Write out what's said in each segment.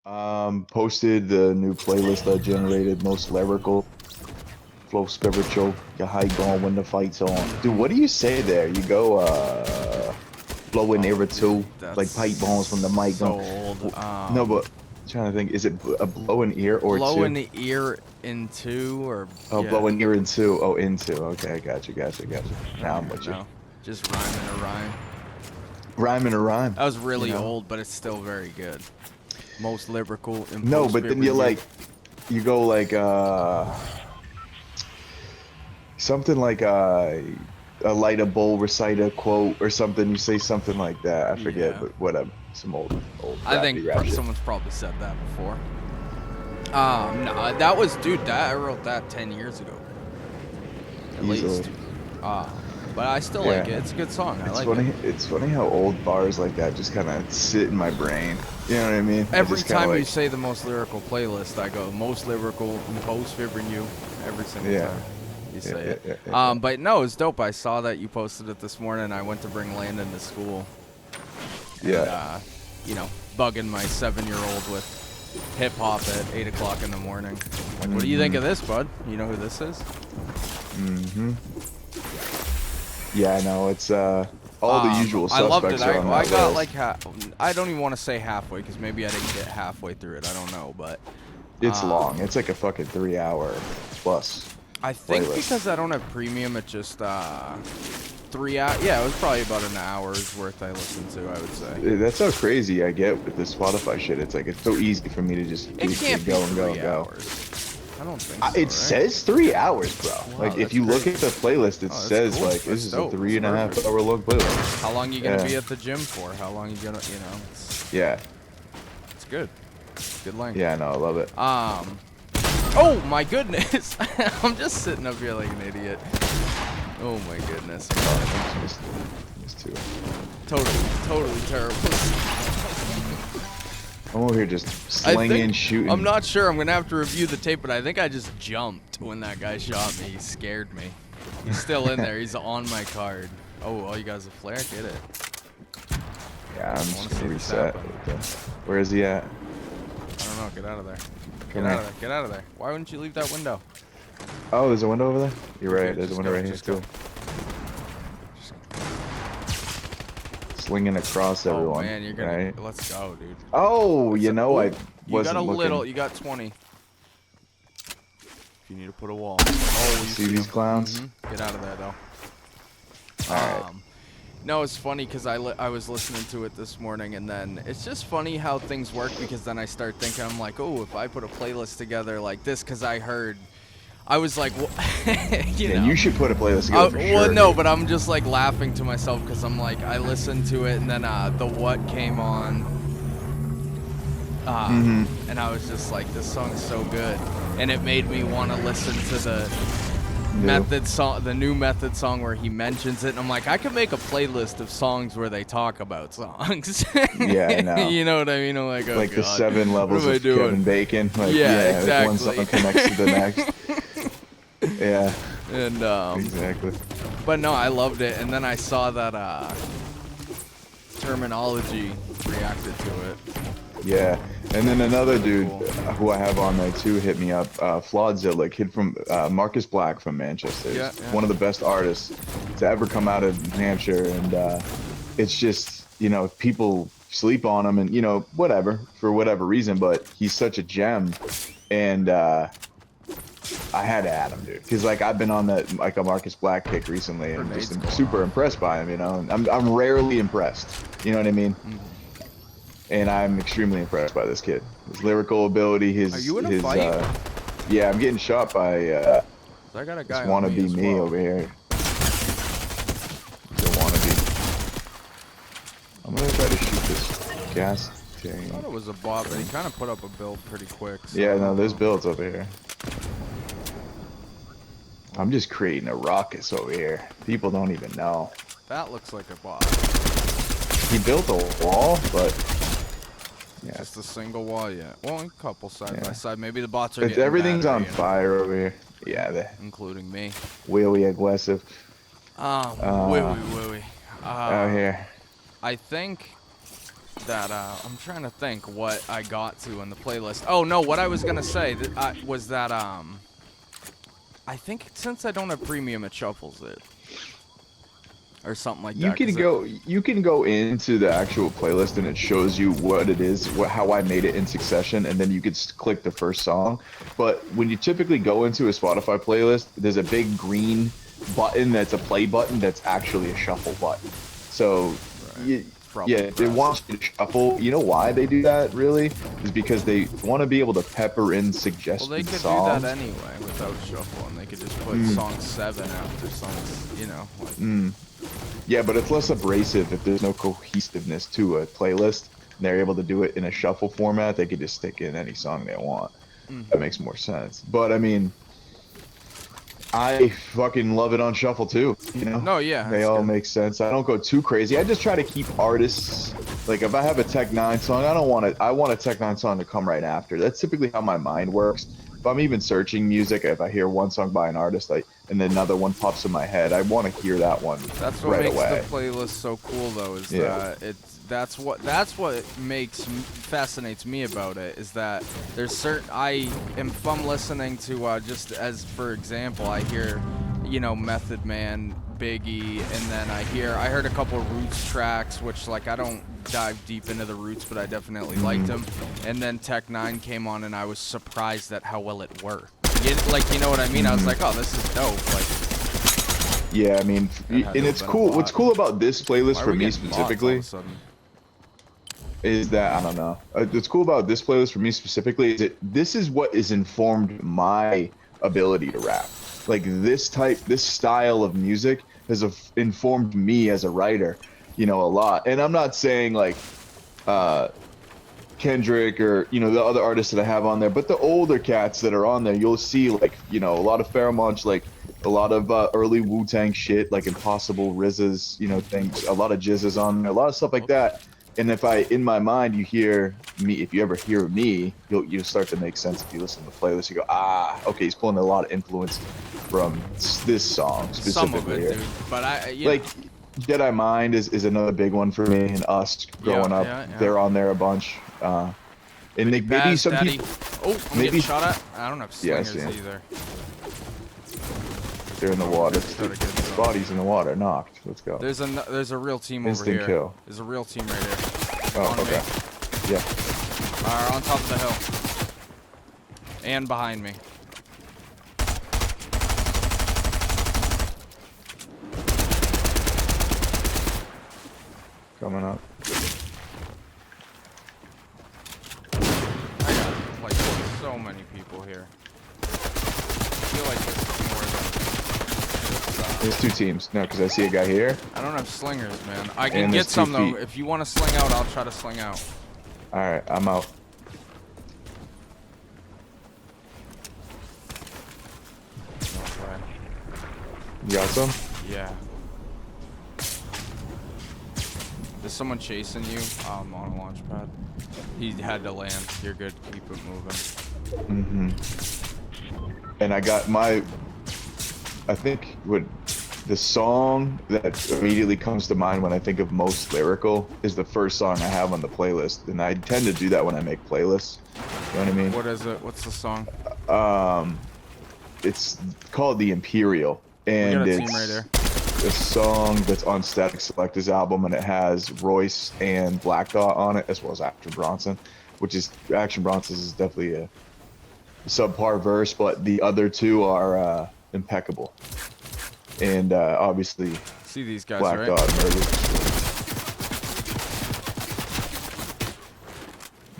Posted the new playlist I generated, most lyrical, flow spiritual, get high going when the fight's on. Dude, what do you say there? You go, blowing Oh, era dude, two, that's like pipe bombs from the mic so going. old. No, but I'm trying to think, is it a blow in ear or Blow in two? the ear into or Oh, yeah. blow in ear and two. Oh, into. Okay, gotcha. I Now don't I'm even with you. know. Just rhyming a rhyme. Rhyme in a rhyme, That was you really know? old, but it's still very good. Most lyrical No, imposed but then favorite you you. like, you go like, something like a light a bowl, recite a quote or something. You say something like that. I forget, Yeah. but whatever. Some old I think crappy rap shit. someone's probably said that before. No, that was, dude, that I wrote that 10 years ago. At Easily. least. Uh, but I still like it. Yeah. It's a good song. I It's like it. funny. It's funny how old bars like that just kind of sit in my brain. You know what I mean? I Every just kind of time you like, say the most lyrical playlist, I go most lyrical, imposed favorite you. Every single yeah, time you say it. yeah. But no, it's dope. I saw that you posted it this morning. I went to bring Landon to school, and Yeah. you know, bugging my 7-year-old with hip hop at 8 o'clock in the morning. Like, what do you think of this, bud? You know who this is? Mm-hmm. Yeah, I know. It's all the usual I loved it. suspects are on I that got list. like I don't even want to say halfway because maybe I didn't get halfway through it. I don't know, but It's long. It's like a fucking 3 hour plus I think playlist. because I don't have premium, it just 3 hours. Yeah, it was probably about an hour's worth I listened to, I would say. That's how crazy I get with the Spotify shit. It's like it's so easy for me to just It can't be go and go and 3 go. hours. I don't think so, It right? says 3 hours, bro. Wow, Like if that's you look great. at the playlist, it Oh, that's says cool. like That's this is a dope. 3.5 That's hour long playlist. How long you gonna be Yeah. at the gym for? How long you gonna, you know? Yeah. It's good. It's good length. Yeah, no, I love it. Oh my goodness! I'm just sitting up here like an idiot. Oh my goodness. Missed two. Totally terrible. I'm over here just I slinging, think, shooting. I'm not sure. I'm gonna have to review the tape, but I think I just jumped when that guy shot me. He scared me. He's still in there. He's on my card. Oh, you guys a flare? Get it. Yeah, I'm I just wanna gonna see this reset. happen. Where is he at? I don't know. Get out of there. Come Get out here. of there. Get out of there. Why wouldn't you leave that window? Oh, there's a window over there? You're right, Okay, there's a just window go, right here just go. too. Slinging across everyone. Oh man, you're gonna. right? Let's go, dude. Oh, you know, I You wasn't got a looking. little. You got 20. If you need to put a wall. Oh, you See these him. clowns? Get out of there though. Alright. No, it's funny because I was listening to it this morning, and then it's just funny how things work because then I start thinking, I'm like, oh, if I put a playlist together like this, because I was like, well, you know. You should put a playlist together for Well, sure. no, dude. but I'm just like laughing to myself because I'm like, I listened to it, and then the What came on. And I was just like, this song's so good, and it made me want to listen to the Method song, the new Method song where he mentions it, and I'm like, I could make a playlist of songs where they talk about songs. Yeah, I know. You know what I mean? I'm like, oh Like the God, 7 levels what am I of doing? Kevin Bacon. Like, Yeah, like one exactly. song connects to the next. Yeah, And exactly. but no, I loved it, and then I saw that Terminology reacted to it. Yeah, and then another dude Cool. who I have on there too hit me up, Flawdzilla, kid from Marcus Black from Manchester. Yeah, He's yeah. one of the best artists to ever come out of New Hampshire, and it's just, you know, people sleep on him, and you know, whatever for whatever reason, but he's such a gem, and I had to add him, dude, because like I've been on that like a Marcus Black kick recently, and Grenades just going super off. impressed by him. You know, I'm rarely impressed. You know what I mean? And I'm extremely impressed by this kid. His lyrical ability, Are you in a fight? Yeah, I'm getting shot by I got a this guy on me wannabe as me well. over here. He's a wannabe. I'm gonna try to shoot this gas I thing. thought it was a bot, but he kind of put up a build pretty quick. So Yeah, no, there's builds over here. I'm just creating a ruckus over here. People don't even know. That looks like a bot. He built a wall, but yeah, Just a single wall, yeah. Well, a couple side by Yeah. side. Maybe the bots are getting everything's battery, on you know, fire over here. Yeah, the including me. wheelie aggressive Wooey. out here. I think that I'm trying to think what I got to in the playlist. Oh no, what I was gonna say was that I think since I don't have premium, it shuffles it or something like You that. can go into the actual playlist and it shows you what it is, how I made it in succession, and then you could click the first song. But when you typically go into a Spotify playlist, there's a big green button that's a play button that's actually a shuffle button. So Right. yeah, they want you to shuffle. You know why they do that, really? Is because they want to be able to pepper in suggested songs. Well, they could do that anyway without shuffle, and they could just put song 7 after songs, you know. Like, Yeah, but it's less abrasive if there's no cohesiveness to a playlist. And they're able to do it in a shuffle format. They could just stick in any song they want. That makes more sense. But I mean, I fucking love it on shuffle too. You know? No, yeah, They all make sense. I don't go too crazy. I just try to keep artists. Like if I have a Tech Nine song, I don't want it. I want a Tech Nine song to come right after. That's typically how my mind works. If I'm even searching music, if I hear one song by an artist, and then another one pops in my head, I want to hear that one that's what right makes away. the playlist so cool, though, is that that's what fascinates me about it, is that there's certain if I'm listening to just as for example, I hear, you know, Method Man, Biggie, and then I heard a couple of Roots tracks, which like I don't dive deep into the Roots, but I definitely liked them. And then Tech Nine came on, and I was surprised at how well it worked. You know what I mean? I was like, oh, this is dope. Like, yeah, I mean, and it's cool. What's cool about this playlist for me specifically is that I don't know. What's cool about this playlist for me specifically is that this is what has informed my ability to rap. Like this style of music has informed me as a writer, you know, a lot. And I'm not saying like Kendrick or, you know, the other artists that I have on there, but the older cats that are on there, you'll see like, you know, a lot of Pheromones, like a lot of early Wu-Tang shit, like Impossible, RZA's, you know, things, a lot of Jizz's on there, a lot of stuff like that. And in my mind, you hear me, if you ever hear me, you'll start to make sense if you listen to the playlist. You go, okay, he's pulling a lot of influence from this song specifically. Some of it, dude. But like Jedi Mind is another big one for me, and Us growing up, they're on there a bunch. And maybe some people. Oh, I'm getting shot at. I don't have slingers either. They're in the water. Body's in the water, knocked. Let's go. There's a real team Instant over here. Kill. There's a real team right here. Oh, okay. Yeah. On top of the hill. And behind me. Coming up. I got like so many people here. I feel like this is more than There's two teams. No, because I see a guy here. I don't have slingers, man. I can get some though. If you want to sling out, I'll try to sling out. All right, I'm out. Okay. You got some? Yeah. Is someone chasing you? On a launch pad. He had to land. You're good. Keep it moving. And I got I think the song that immediately comes to mind when I think of most lyrical is the first song I have on the playlist, and I tend to do that when I make playlists. You know what I mean? What is it? What's the song? It's called The Imperial, and we got a it's team right there. a song that's on Static Selector's album, and it has Royce and Black Dot on it, as well as Action Bronson, which is Action Bronson's is definitely a subpar verse, but the other two are impeccable. And obviously, see these guys, Black right? Dot murdered.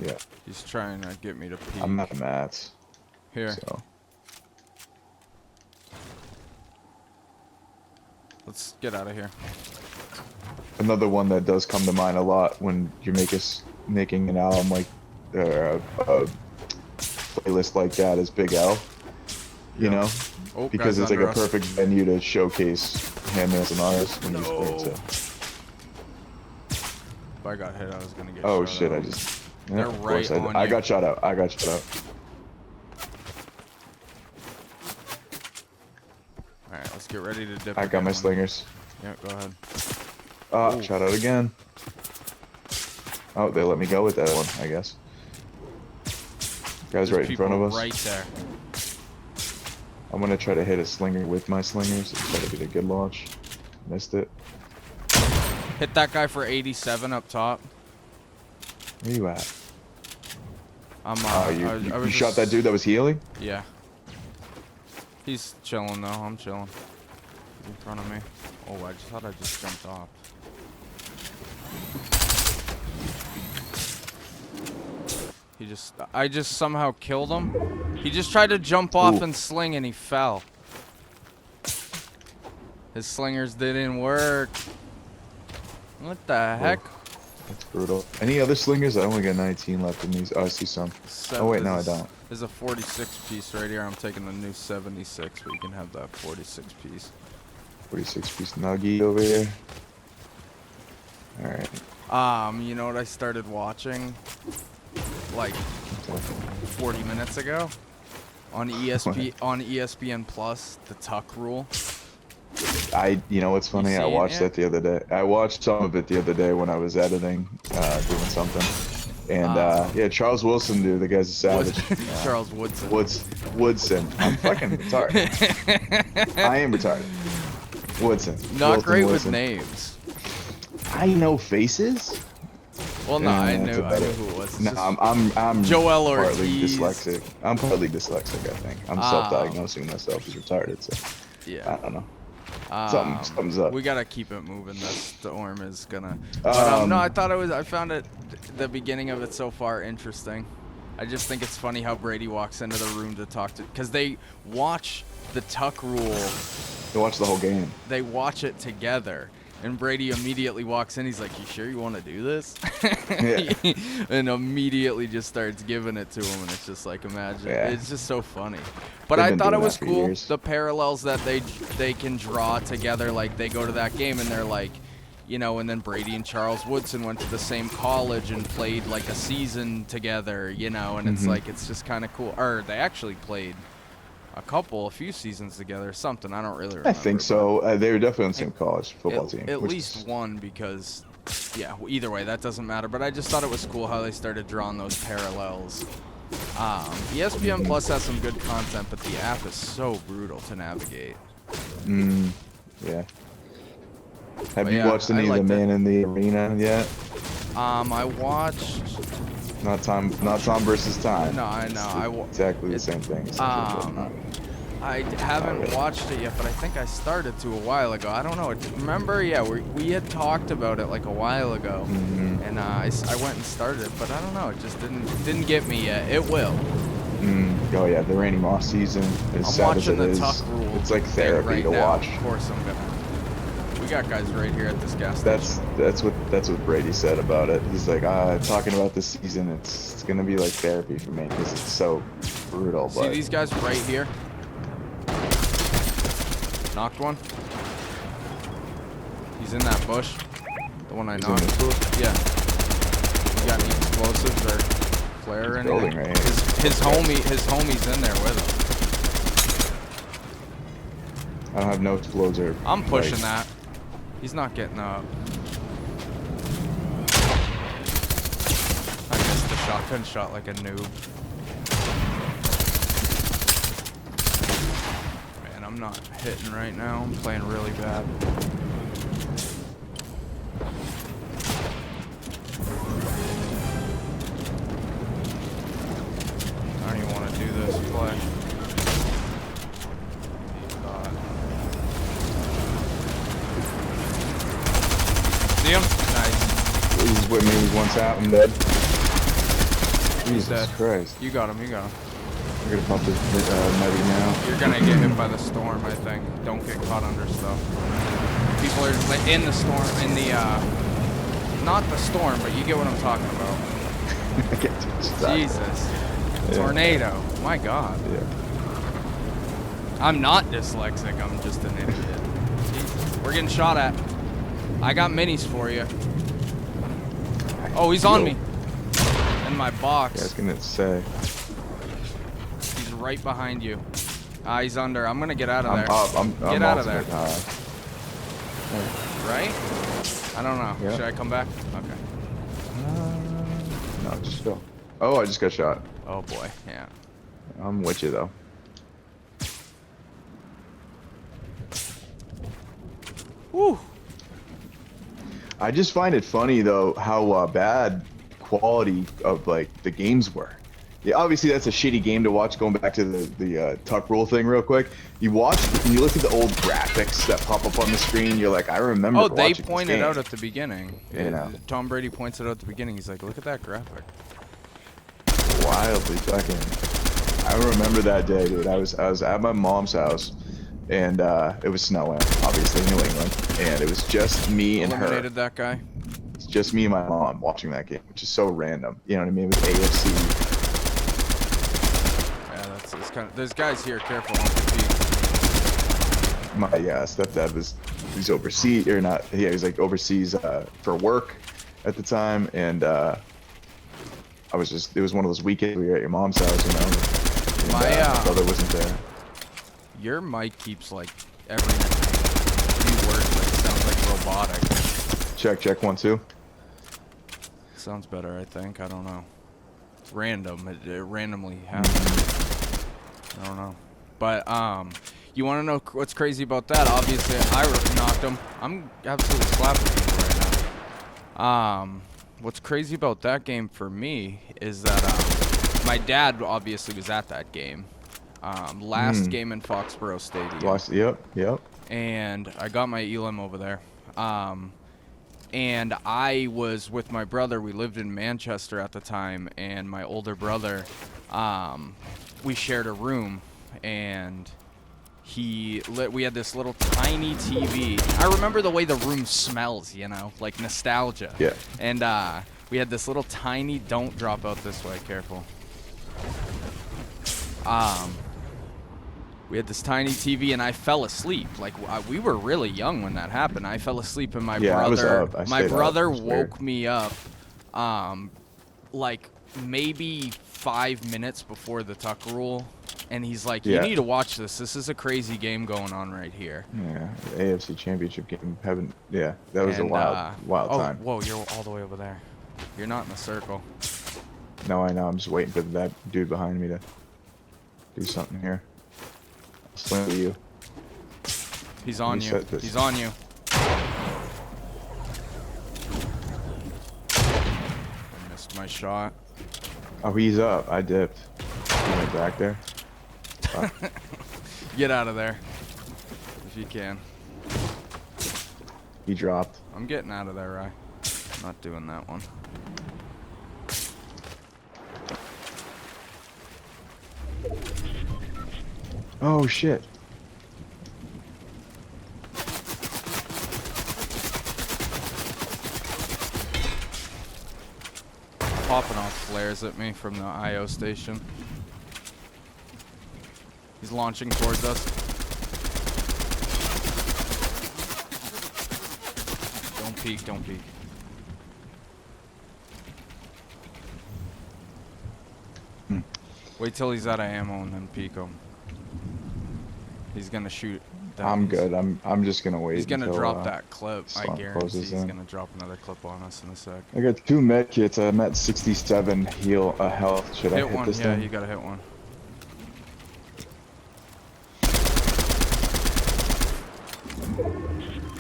Yeah. He's trying to get me to pee. I'm at the mats. Here. So. Let's get out of here. Another one that does come to mind a lot when you're making an album like a playlist like that is Big L. You know? Oh, because it's like a perfect venue to showcase him as an artist when he's great too. If I got hit, I was gonna get oh shot shit, out. I just They're of right course on I you. got shot out. I got shot out. Alright, let's get ready to dip. I got my slingers. Yeah, go ahead. Shot out again. Oh, they let me go with that one, I guess. Guy's There's right in front of us. Right there. I'm gonna try to hit a slinger with my slingers. It's gotta be a good launch. Missed it. Hit that guy for 87 up top. Where you at? You shot that dude that was healing? Yeah. He's chilling though. I'm chilling. He's in front of me. Oh, I just thought I just jumped off. I just somehow killed him. He just tried to jump off and sling and he fell. His slingers didn't work. What the heck? That's brutal. Any other slingers? I only got 19 left in these. Oh, I see some. Oh wait, no, I don't. There's a 46 piece right here. I'm taking the new 76, but you can have that 46 piece. 46 piece nugget over here. All right. You know what I started watching? Like 40 minutes ago on ESPN Plus, the Tuck Rule. You know what's funny? I watched that the other day. I watched some of it the other day when I was editing, doing something. And yeah, Charles Wilson, dude, the guy's a savage. Charles Woodson. Woodson. I'm fucking retarded. I am retarded. Woodson. Not great with names. I know faces. Well, no, I knew who it was. No, I'm Joel partly Ortiz. dyslexic. I'm partly dyslexic, I think. I'm self-diagnosing myself as retarded, so yeah. I don't know. Something's up. We gotta keep it moving. The storm is gonna. But, no, I found it. The beginning of it so far interesting. I just think it's funny how Brady walks into the room to talk to, because they watch the Tuck Rule. They watch the whole game. They watch it together. And Brady immediately walks in. He's like, "You sure you want to do this?" Yeah. And immediately just starts giving it to him, and it's just like, imagine. Yeah. It's just so funny. But I thought it was cool, the parallels that they can draw together. Like, they go to that game, and they're like, you know, and then Brady and Charles Woodson went to the same college and played like a season together, you know, and it's like, it's just kind of cool. Or they actually played a few seasons together, something. I don't really remember. I think so. They were definitely on the same college football team. At least one, because, yeah, either way, that doesn't matter. But I just thought it was cool how they started drawing those parallels. ESPN Plus has some good content, but the app is so brutal to navigate. Yeah. Have you watched any of the Man in the Arena yet? I watched. Not Time versus Time. No, I know. Exactly the same thing. I haven't watched it yet, but I think I started to a while ago. I don't know. Remember? Yeah, we had talked about it like a while ago, and I went and started it, but I don't know. It just didn't get me yet. It will. Oh yeah, the Randy Moss season. As sad as it is, it's like therapy to watch. Of course, I'm gonna. We got guys right here at this gas station. That's what Brady said about it. He's like, talking about this season, it's gonna be like therapy for me because it's so brutal. See these guys right here? Knocked one. He's in that bush. The one I knocked. Yeah. You got any explosives or flare or anything? Right here. His homie's in there with him. I don't have no explodes. I'm pushing that. He's not getting up. I missed the shotgun shot like a noob. Man, I'm not hitting right now. I'm playing really bad. I don't even want to do this play. See him? Nice. He's with me. He's one tap. I'm dead. Jesus dead. Christ. You got him. You got him. We're gonna pump this Nite now. You're gonna get hit by the storm, I think. Don't get caught under stuff. People are in the storm, in the, not the storm, but you get what I'm talking about. Jesus. Yeah. Tornado. My God. Yeah. I'm not dyslexic. I'm just an idiot. Jesus. We're getting shot at. I got minis for you. Oh, he's on me. In my box. Yeah, I was gonna say. He's right behind you. He's under. I'm gonna get out of there. I'm get out of there. High. Right? I don't know. Yeah. Should I come back? Okay. No, just go. Oh, I just got shot. Oh boy, yeah. I'm with you though. Woo. I just find it funny though how bad quality of like the games were. Yeah, obviously that's a shitty game to watch. Going back to the tuck rule thing real quick, you watch and you look at the old graphics that pop up on the screen. You're like, I remember. Oh, they watching pointed this game. out at the beginning. You know. Tom Brady points it out at the beginning. He's like, look at that graphic. Wildly fucking. I remember that day, dude. I was at my mom's house, and it was snowing, obviously New England, and it was just me and her. Eliminated that guy. It's just me and my mom watching that game, which is so random. You know what I mean? With AFC. It's kind of, there's guys here, careful. My stepdad he's overseas or not? Yeah, he's like overseas for work at the time, and it was one of those weekends we were at your mom's house, you know. And, my brother wasn't there. Your mic keeps like every few words like sounds like robotic. Check 1 2. Sounds better, I think. I don't know. Random. It randomly happens. I don't know. But you want to know what's crazy about that? Obviously, I knocked him. I'm absolutely slapping people right now. What's crazy about that game for me is that my dad obviously was at that game. Last game in Foxborough Stadium. Yep. And I got my Elam over there. And I was with my brother. We lived in Manchester at the time, and my older brother, we shared a room, and we had this little tiny TV. I remember the way the room smells, you know, like nostalgia. Yeah. And we had this little tiny, don't drop out this way, careful. We had this tiny TV, and I fell asleep. Like we were really young when that happened. I fell asleep, and my brother woke me up, like maybe 5 minutes before the tuck rule, and he's like, "You need to watch this. This is a crazy game going on right here." Yeah, the AFC Championship game. That was a wild time. Whoa, you're all the way over there. You're not in the circle. No, I know. I'm just waiting for that dude behind me to do something here. Swing with you. He's on you. He's on you. I missed my shot. Oh, he's up. I dipped. He went back there. Get out of there. If you can. He dropped. I'm getting out of there, Rye. I'm not doing that one. Oh shit. Popping off flares at me from the IO station. He's launching towards us. Don't peek, don't peek. Wait till he's out of ammo and then peek him. He's gonna shoot. I'm good. I'm just gonna wait. He's gonna until, drop that clip. I guarantee he's in. gonna drop another clip on us in a sec. I got 2 med kits. I'm at 67 health. Should I hit one? This Yeah, thing? you gotta hit one.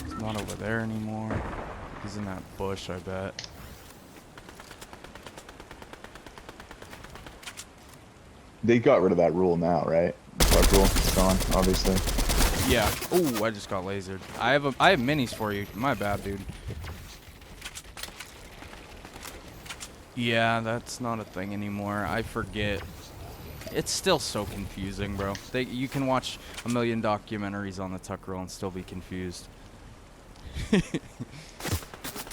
He's not over there anymore. He's in that bush, I bet. They got rid of that rule now, right? That rule, it's gone, obviously. Yeah. Ooh, I just got lasered. I have minis for you. My bad, dude. Yeah, that's not a thing anymore. I forget. It's still so confusing, bro. You can watch a million documentaries on the tuck rule and still be confused.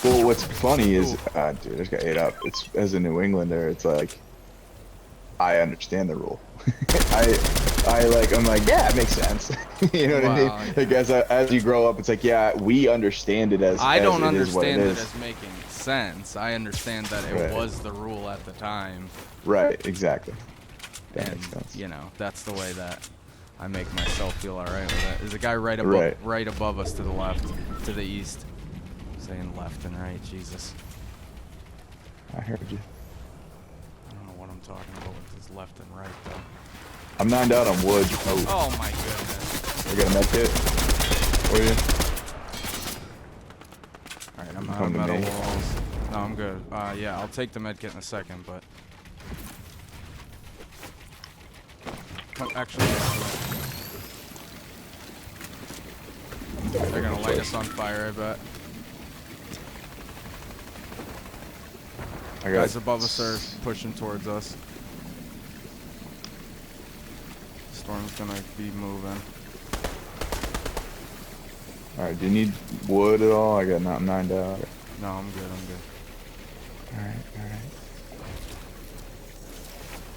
Well, what's funny is, dude, I just got ate up. It's as a New Englander, it's like I understand the rule. I'm like, yeah, it makes sense. You know what I mean? Like as you grow up, it's like, yeah, we understand it as. I don't as understand it it as making sense. I understand that it was the rule at the time. Right. Exactly. That and makes sense. You know, that's the way that I make myself feel all right with it. There's a guy right above us to the left, to the east. Saying left and right, Jesus. I heard you. talking about with his left and right, though. I'm 9'd out on wood. Oh my goodness. I got a med kit for you. Alright, I'm out of metal walls. No, I'm good. Yeah, I'll take the med kit in a second, but... Actually, they're gonna light us on fire, I bet. Guys above us are pushing towards us. Storm's gonna be moving. Alright, do you need wood at all? I got not 9'd out. No, I'm good, I'm good.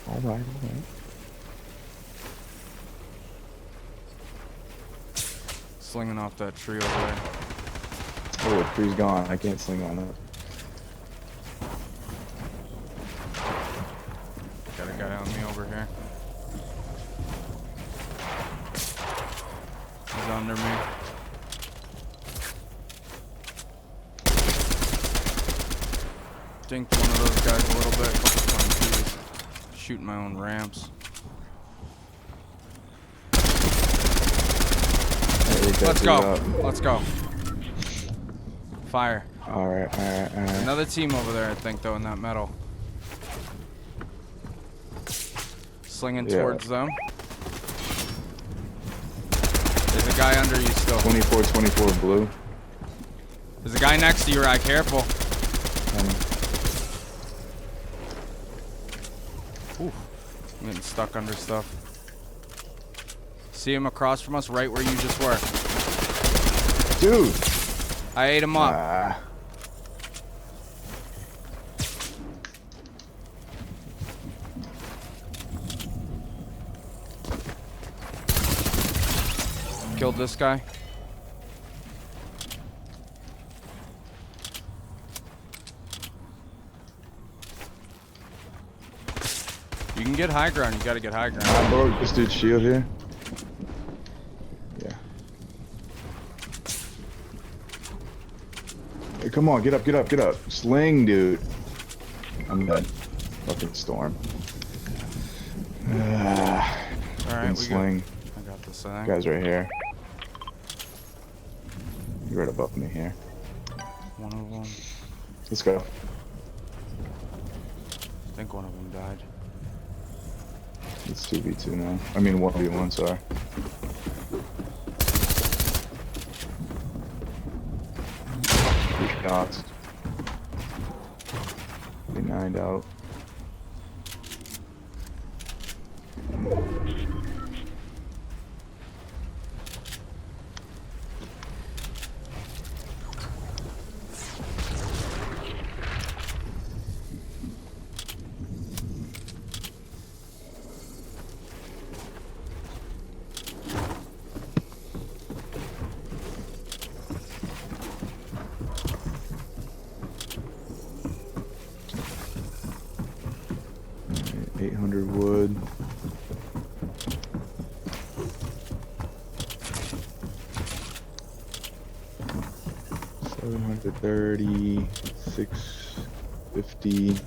Alright. Slinging off that tree over there. Oh, the tree's gone. I can't sling on it. Got a guy on me over here. He's under me. Dinked one of those guys a little bit. Shooting my own ramps. Let's go. Let's go. Fire. Alright. Another team over there, I think, though, in that metal. Slinging towards them. There's a guy under you still. 24 blue. There's a guy next to you, right? Careful. Ooh, I'm getting stuck under stuff. See him across from us, right where you just were. Dude! I ate him up. Killed this guy. You can get high ground. You gotta get high ground. I broke this dude's shield here. Yeah. Hey, come on, get up. Sling, dude. I'm dead. Fucking storm. Alright, we sling. I got this thing. Guy's right here. You're right above me here. One of them. Let's go. I think one of them died. It's 2v2 now. I mean 1v1, sorry. Three shots. Be 9'd out. Alright, 800 wood. $730, $650.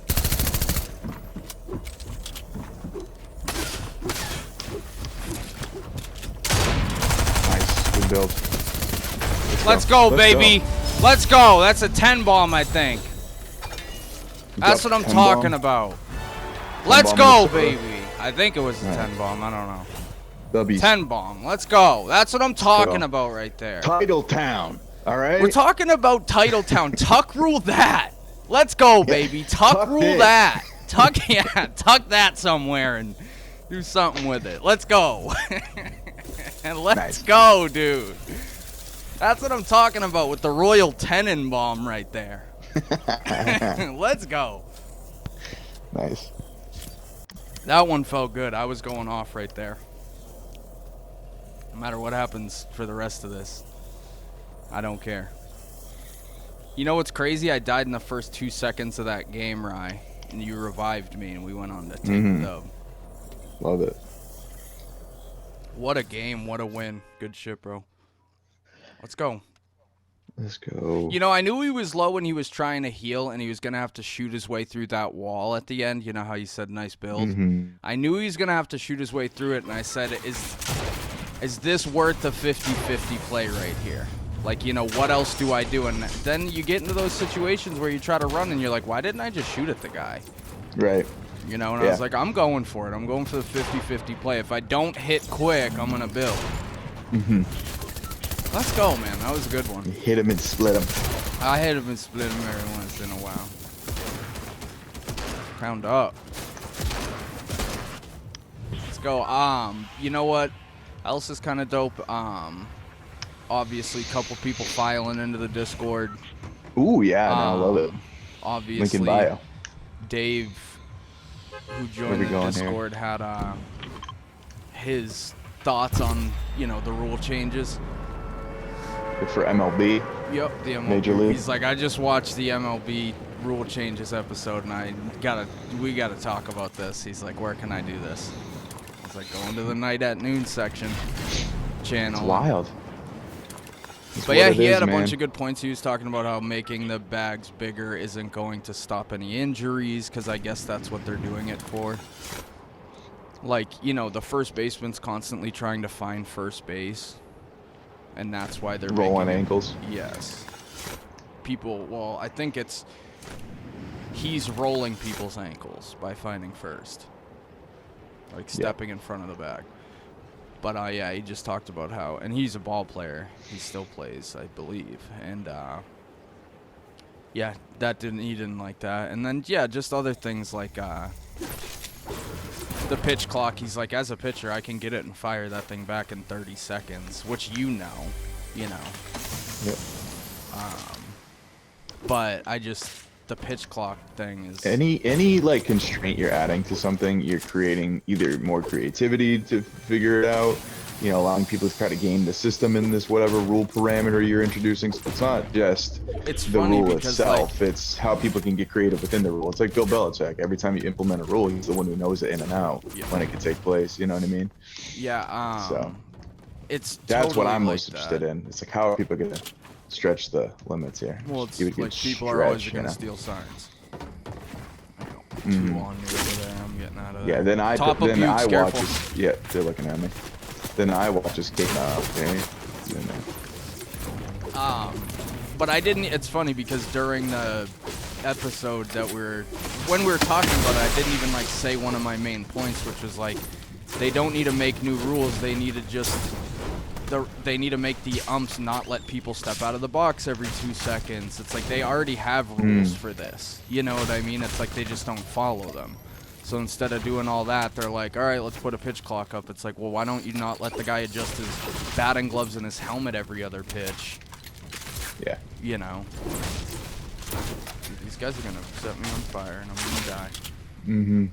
Nice, good build. Let's go, baby. Let's go. That's a 10 bomb, I think. That's what I'm talking about. Let's go, baby. I think it was a 10 bomb. I don't know. W's. 10 bomb. Let's go. That's what I'm talking about right there. Title Town. All right. We're talking about Titletown. Tuck rule that. Let's go, baby. Tuck rule that. Tuck that somewhere and do something with it. Let's go. And let's go, dude. That's what I'm talking about with the Royal Tenon bomb right there. Let's go. Nice. That one felt good. I was going off right there. No matter what happens for the rest of this, I don't care. You know what's crazy? I died in the first 2 seconds of that game, Rye, and you revived me, and we went on to take the dub. Love it. What a game. What a win. Good shit, bro. Let's go. Let's go. You know, I knew he was low when he was trying to heal, and he was going to have to shoot his way through that wall at the end. You know how you said nice build? Mm-hmm. I knew he was going to have to shoot his way through it, and I said, is this worth a 50-50 play right here? Like, you know, what else do I do? And then you get into those situations where you try to run, and you're like, why didn't I just shoot at the guy? Right. You know, and I was like, I'm going for it. I'm going for the 50-50 play. If I don't hit quick, I'm going to build. Mm-hmm. Let's go, man. That was a good one. You hit him and split him. I hit him and split him every once in a while. Pound up. Let's go. You know what else is kind of dope? Obviously, a couple people filing into the Discord. Ooh, yeah, I love it. Obviously, Link in bio. Dave, who joined the Discord, had his thoughts on, you know, the rule changes. For MLB. Yep, the MLB. Major League. He's like, I just watched the MLB rule changes episode, and we gotta talk about this. He's like, where can I do this? He's like, going to the Night at Noon section channel. It's wild. But yeah, he had a bunch of good points. He was talking about how making the bags bigger isn't going to stop any injuries, because I guess that's what they're doing it for. Like, you know, the first baseman's constantly trying to find first base. And that's why they're rolling ankles. Yes. Well, I think he's rolling people's ankles by finding first. Like stepping in front of the bag. But yeah, he just talked about how, and he's a ball player. He still plays, I believe. And yeah, he didn't like that. And then yeah, just other things like the pitch clock. He's like, as a pitcher, I can get it and fire that thing back in 30 seconds, which you know. Yep. But the pitch clock thing is any like constraint you're adding to something, you're creating either more creativity to figure it out, you know, allowing people to try to game the system in this whatever rule parameter you're introducing. So it's not just the rule itself, like, it's how people can get creative within the rule. It's like Bill Belichick. Every time you implement a rule, he's the one who knows it in and out when it can take place. You know what I mean? Yeah. So that's totally what I'm most interested in. It's like, how are people gonna stretch the limits here? Well, it's like people are always gonna steal signs. Two on me over there. I'm getting out of there. Yeah, then I watch this. Yeah, they're looking at me. Then I watch this game out. Okay. But I didn't. It's funny because during the episode when we were talking about it, I didn't even like say one of my main points, which was like, they don't need to make new rules. They need to they need to make the umps not let people step out of the box every 2 seconds. It's like they already have rules for this. You know what I mean? It's like they just don't follow them. So instead of doing all that, they're like, all right, let's put a pitch clock up. It's like, well, why don't you not let the guy adjust his batting gloves and his helmet every other pitch? Yeah. You know. Dude, these guys are going to set me on fire, and I'm going to die. Mm-hmm.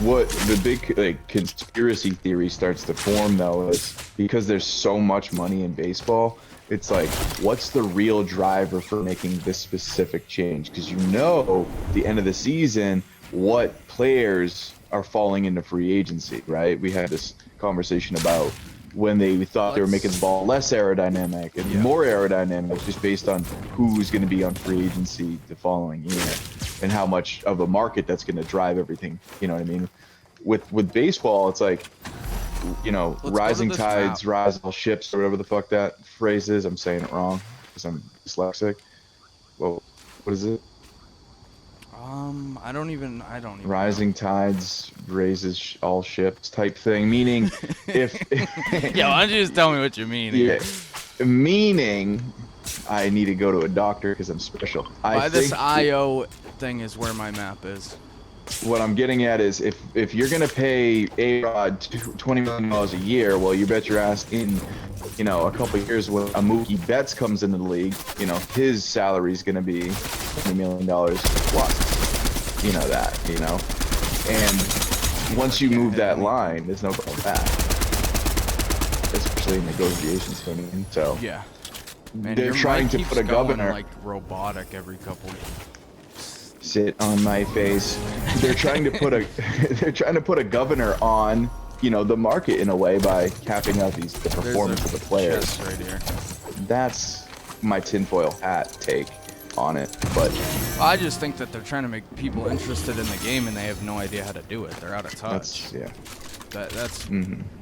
What the big conspiracy theory starts to form, though, is because there's so much money in baseball, it's like, what's the real driver for making this specific change? Because you know, at the end of the season, what players are falling into free agency, right? We had this conversation about when they thought they were making the ball less aerodynamic and more aerodynamic, just based on who's going to be on free agency the following year and how much of a market that's going to drive everything. You know what I mean? With baseball, it's like, you know, rising tides rise all ships, or whatever the fuck that phrase is. I'm saying it wrong because I'm dyslexic. Well, what is it? I don't even Rising tides raises all ships type thing. Meaning, if yeah, why don't you just tell me what you mean? Yeah, meaning I need to go to a doctor because I'm special. This IO thing is where my map is. What I'm getting at is, if you're gonna pay A-Rod $20 million a year, well, you bet your ass in, you know, a couple of years when a Mookie Betts comes into the league, you know, his salary is gonna be $20 million plus. You know that, you know, and once you move that line, there's no going back, especially in negotiations. I mean, so yeah, man, they're trying to put a governor like robotic every couple. Sit on my face. They're trying to put a governor on, you know, the market in a way by capping out the performance of the players. Right here. That's my tinfoil hat take on it. But I just think that they're trying to make people interested in the game, and they have no idea how to do it. They're out of touch. That's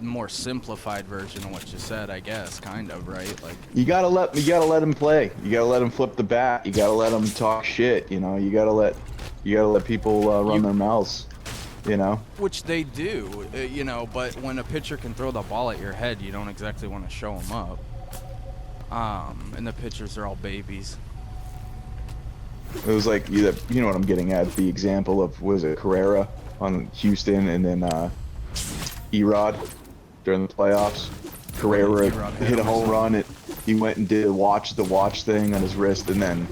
more simplified version of what you said, I guess, kind of, right? Like you gotta let them play. You gotta let them flip the bat. You gotta let them talk shit. You know, you gotta let people run their mouths. You know, which they do. You know, but when a pitcher can throw the ball at your head, you don't exactly want to show them up. And the pitchers are all babies. It was like you know what I'm getting at. The example of was it Carrera on Houston, and then Erod during the playoffs. Carrera hit a home run. He went and did the watch thing on his wrist, and then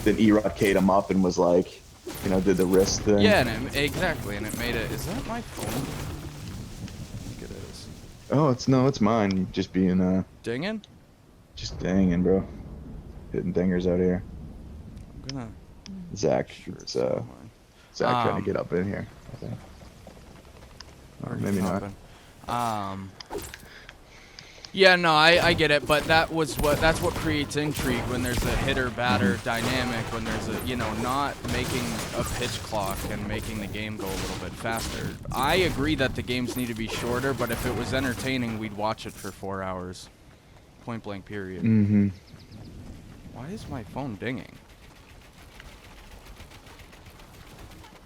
Erod K'd him up and was like, you know, did the wrist thing. Yeah, and exactly, and it made it. Is that my phone? I think it is. Oh, it's mine. Just being dinging. Just dinging, bro. Hitting dingers out here. I'm gonna. Zach, it's Zach trying to get up in here, I think. Or maybe not. Yeah, no, I get it, but that's what creates intrigue when there's a hitter-batter dynamic, when there's a, you know, not making a pitch clock and making the game go a little bit faster. I agree that the games need to be shorter, but if it was entertaining, we'd watch it for 4 hours. Point blank period. Why is my phone dinging?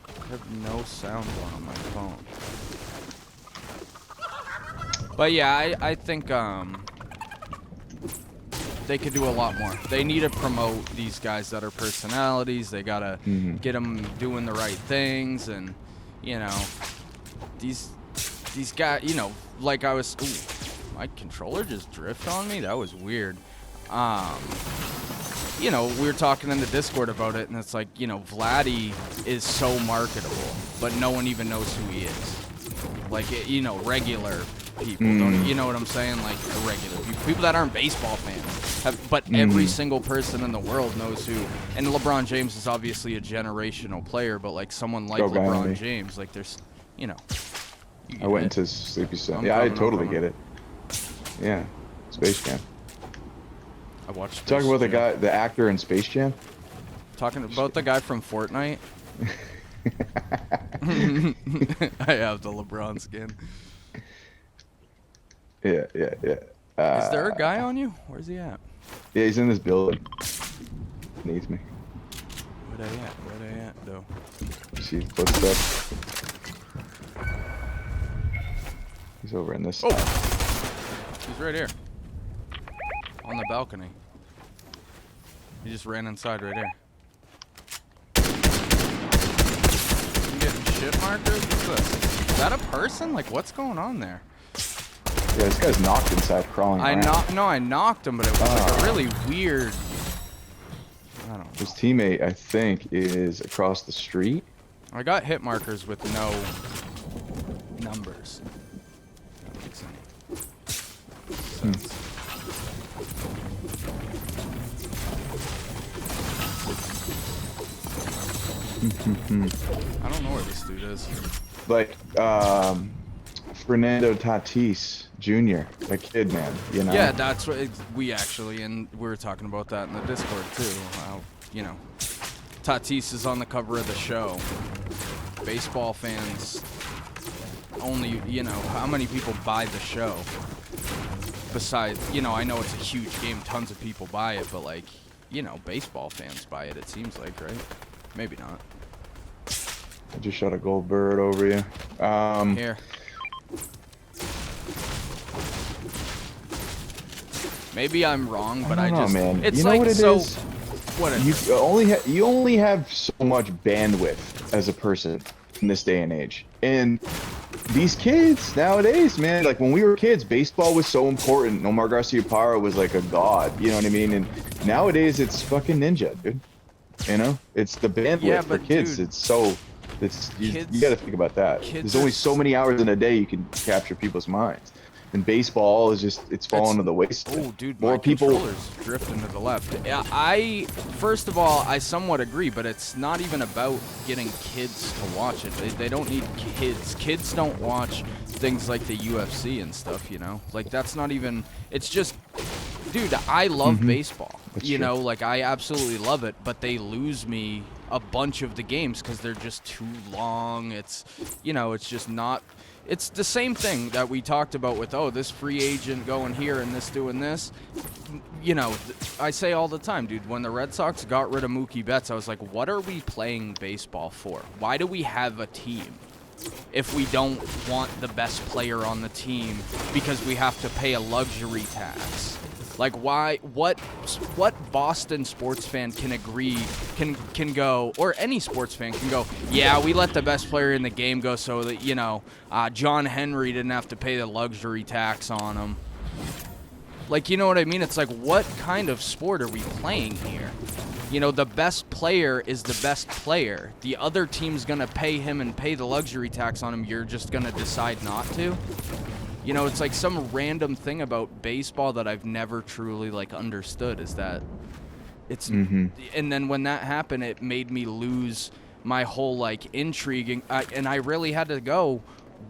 I have no sound on my phone. But yeah, I think they could do a lot more. They need to promote these guys that are personalities. They gotta get them doing the right things, and you know, these guys. You know, like I was. Ooh, my controller just drifted on me. That was weird. You know, we were talking in the Discord about it, and it's like, you know, Vladdy is so marketable, but no one even knows who he is. Like, you know, regular people don't, you know what I'm saying? Like, regular people that aren't baseball fans, but every single person in the world knows who. And LeBron James is obviously a generational player, but like someone like LeBron James, like there's, you know. I went into Sleepy Sun. Yeah, I totally get it. Yeah, Space Jam. I watched. Talking about the actor in Space Jam. Talking about the guy from Fortnite. I have the LeBron skin. Yeah. Is there a guy on you? Where's he at? Yeah, he's in this building. Beneath me. Where they at, though? See his footsteps. He's over in this. Oh! He's right here. On the balcony. He just ran inside right here. I'm getting shit markers? What's this? Is that a person? Like, what's going on there? Yeah, this guy's knocked inside, crawling around. I knocked him, but it was like a really weird... I don't know. His teammate, I think, is across the street. I got hit markers with no numbers. That makes sense. I don't know where this dude is. Like, Fernando Tatis Jr., that kid, man, you know? Yeah, that's what we were talking about that in the Discord too. You know, Tatis is on the cover of the show. Baseball fans only, you know, how many people buy the show? Besides, you know, I know it's a huge game, tons of people buy it, but like, you know, baseball fans buy it, it seems like, right? Maybe not. I just shot a gold bird over you. Here. Maybe I'm wrong, but I don't know, just man. It's you know like what it so. is? What you only have so much bandwidth as a person in this day and age, and these kids nowadays, man, like when we were kids, baseball was so important. Omar Garcia-Parra was like a god, you know what I mean? And nowadays, it's fucking Ninja, dude. You know, it's the bandwidth for kids. Dude, you got to think about that. There's only so many hours in a day you can capture people's minds. And baseball is it's fallen to the wayside. Oh, dude, more my people controller's drifting to the left. Yeah, first of all, I somewhat agree, but it's not even about getting kids to watch it. They don't need kids. Kids don't watch things like the UFC and stuff, you know? Like, that's not even... It's just dude, I love baseball. That's you true. know, like I absolutely love it, but they lose me a bunch of the games because they're just too long. It's, you know, it's just not. It's the same thing that we talked about with, oh, this free agent going here and this doing this. You know, I say all the time, dude, when the Red Sox got rid of Mookie Betts, I was like, what are we playing baseball for? Why do we have a team if we don't want the best player on the team because we have to pay a luxury tax? Like, why? What Boston sports fan can agree, can go, or any sports fan can go, yeah, we let the best player in the game go so that, you know, John Henry didn't have to pay the luxury tax on him. Like, you know what I mean? It's like, what kind of sport are we playing here? You know, the best player is the best player. The other team's going to pay him and pay the luxury tax on him. You're just going to decide not to? You know, it's like some random thing about baseball that I've never truly, like, understood is that it's... And then when that happened, it made me lose my whole, like, intrigue. And I really had to go,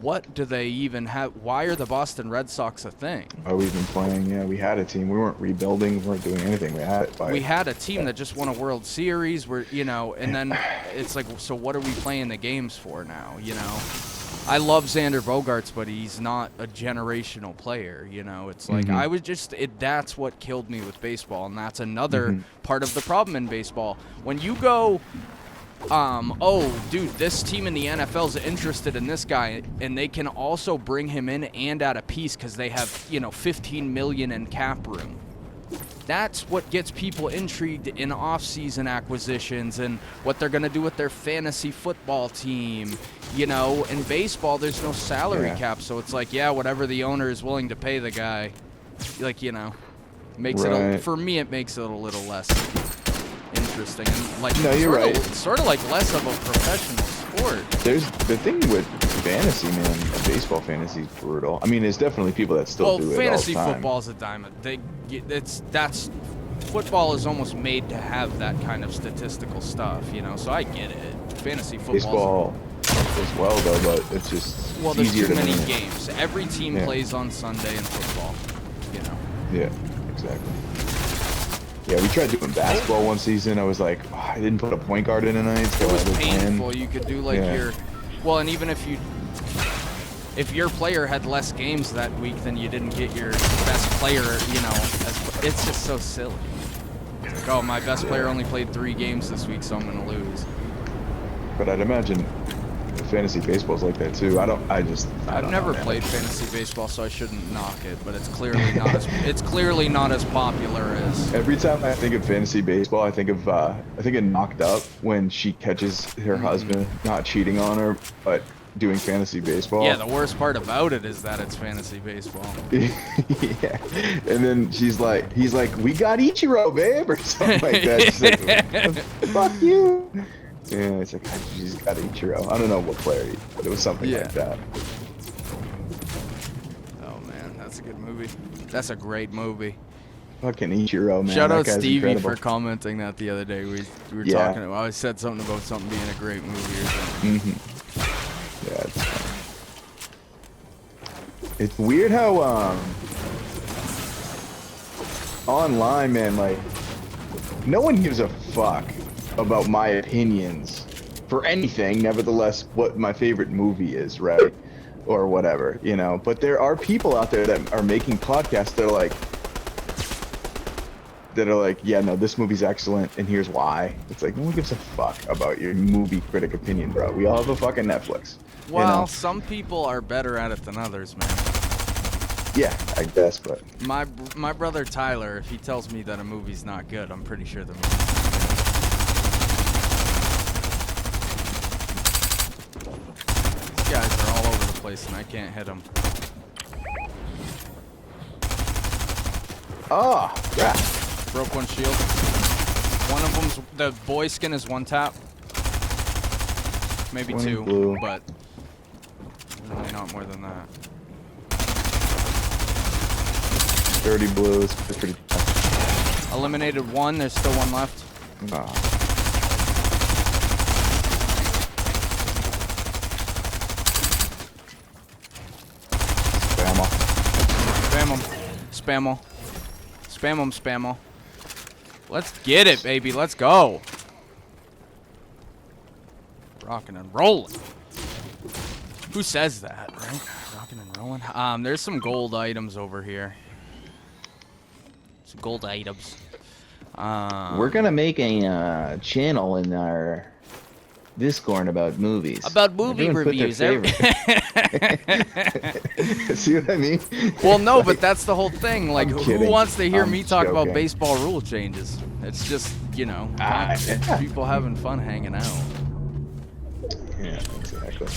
what do they even have? Why are the Boston Red Sox a thing? Oh, we've been playing. Yeah, we had a team. We weren't rebuilding. We weren't doing anything. We had a team that just won a World Series. Where, you know, and then it's like, so what are we playing the games for now? You know, I love Xander Bogaerts, but he's not a generational player. You know, it's like I was just that's what killed me with baseball, and that's another part of the problem in baseball. When you go, oh, dude, this team in the NFL is interested in this guy, and they can also bring him in and at a piece because they have, you know, $15 million in cap room. That's what gets people intrigued in off-season acquisitions and what they're going to do with their fantasy football team. You know, in baseball, there's no salary cap, so it's like, yeah, whatever the owner is willing to pay the guy, like, you know, makes it, for me, it makes it a little less interesting. And, like, no, you're right. Sort of like less of a professional sport. There's the thing with fantasy, man. Baseball fantasy is brutal. I mean, there's definitely people that still do it all the time. Fantasy football's a diamond. Football is almost made to have that kind of statistical stuff, you know. So I get it. Fantasy football as well, though, but it's just there's too many games. Every team plays on Sunday in football, you know. Yeah, exactly. Yeah, we tried doing basketball one season. I was like, oh, I didn't put a point guard in tonight. So it was painful. You could do like and even if your player had less games that week, then you didn't get your best player, you know, it's just so silly. It's like, oh, my best player only played 3 games this week, so I'm going to lose. But I'd imagine fantasy baseball's like that too. I've never played fantasy baseball, so I shouldn't knock it, but it's clearly not as popular as. Every time I think of fantasy baseball, I think of Knocked Up when she catches her husband not cheating on her, but doing fantasy baseball. Yeah, the worst part about it is that it's fantasy baseball. Yeah, and then he's like, we got Ichiro, babe, or something like that. She's like, fuck you. Yeah, it's like, she's got Ichiro. I don't know what player, but it was something like that. Oh man, that's a good movie. That's a great movie. Fucking Ichiro, man. Shout out Stevie for commenting that the other day. We were talking about. I said something about something being a great movie or something. Yeah, it's funny. It's weird how online, man, like no one gives a fuck about my opinions for anything, nevertheless what my favorite movie is, right? Or whatever, you know. But there are people out there that are making podcasts that are like, yeah, no, this movie's excellent and here's why. It's like, no one gives a fuck about your movie critic opinion, bro. We all have a fucking Netflix. Well, you know? Some people are better at it than others, man. Yeah, I guess, but my brother Tyler, if he tells me that a movie's not good, I'm pretty sure the movie's not good. These guys are all over the place and I can't hit them. oh, yeah. Broke one shield. One of them's the boy skin is 1 tap. Maybe 2, blue. but really not more than that. 30 blues. Pretty tough. Eliminated 1, there's still 1 left. Oh. Spam Spam them. Spam them, spam them. Let's get it, baby. Let's go. Rocking and rolling. Who says that, right? Rocking and rolling. There's some gold items over here. Some gold items. We're gonna make a channel in our Discord about movies. About movie reviews. See what I mean? Well, no, but that's the whole thing. Like, I'm who kidding. wants to hear I'm me talk about joking. baseball rule changes? It's just, you know, people having fun hanging out. Yeah, exactly.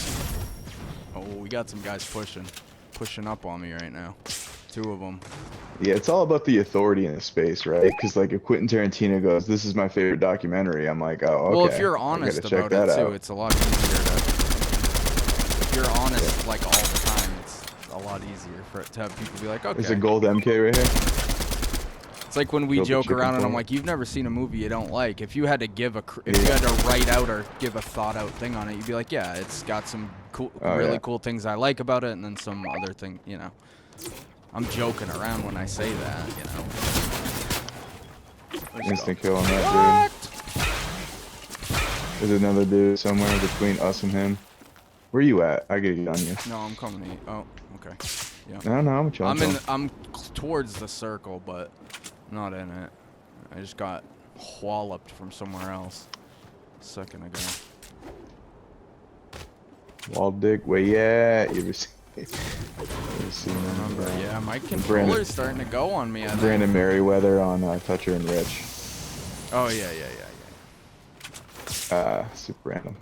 Oh, we got some guys pushing up on me right now. 2 of them. Yeah, it's all about the authority in the space, right? Because like if Quentin Tarantino goes, "This is my favorite documentary," I'm like, "Oh, okay." Well, if you're I honest gotta check about it that too, out. it's a lot easier to. If you're honest like all the time, it's a lot easier for it to have people be like, "Okay." There's a gold MK right here. It's like when we Build the joke chicken around and I'm farm. like, "You've never seen a movie you don't like." If you had to give if you had to write out or give a thought out thing on it, you'd be like, "Yeah, it's got some cool, really cool things I like about it, and then some other thing, you know." I'm joking around when I say that, you know. Instant kill on that dude. There's another dude somewhere between us and him. Where you at? I gotta get on you. No, I'm coming to you. Oh, okay. Yeah. No, I'm chilling. I'm towards the circle, but not in it. I just got walloped from somewhere else a second ago. Wall dick, where you at? You ever seen Remember, yeah, my controller's starting to go on me. I think. Brandon Merriweather on Toucher and Rich. Oh yeah. Super random.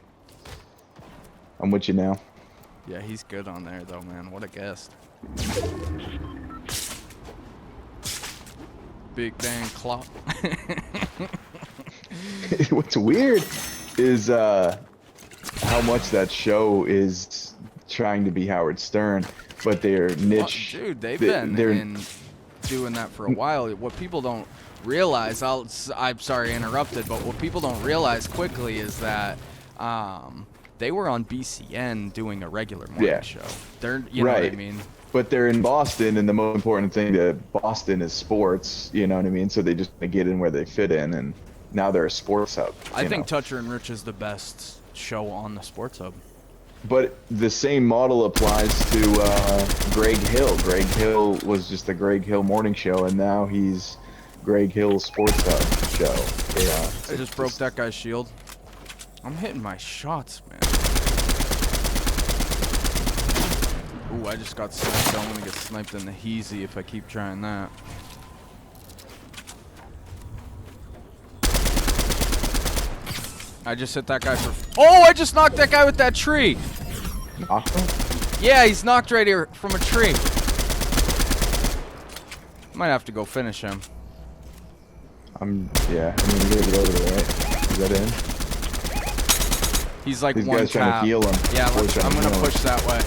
I'm with you now. Yeah, he's good on there though, man. What a guest. Big bang clock. What's weird is how much that show is trying to be Howard Stern, but their niche. Dude, they've been doing that for a while. What people don't realize, I'm sorry I interrupted, but what people don't realize quickly is that they were on BCN doing a regular morning show. They're, you know what I mean? But they're in Boston, and the most important thing to Boston is sports. You know what I mean? So they just get in where they fit in, and now they're a sports hub. I think Toucher and Rich is the best show on the sports hub. But the same model applies to Greg Hill. Greg Hill was just the Greg Hill morning show, and now he's Greg Hill's Sports Hub show. Yeah. I just broke that guy's shield. I'm hitting my shots, man. Ooh, I just got sniped. I'm gonna get sniped in the heezy if I keep trying that. I just hit that guy for... Oh, I just knocked that guy with that tree! Knocked him? Yeah, he's knocked right here from a tree. Might have to go finish him. Yeah, I mean, you gotta get over there, right? Is that in? He's like These one guys trying to tap. heal him. Yeah, I'm gonna heal him. push that way.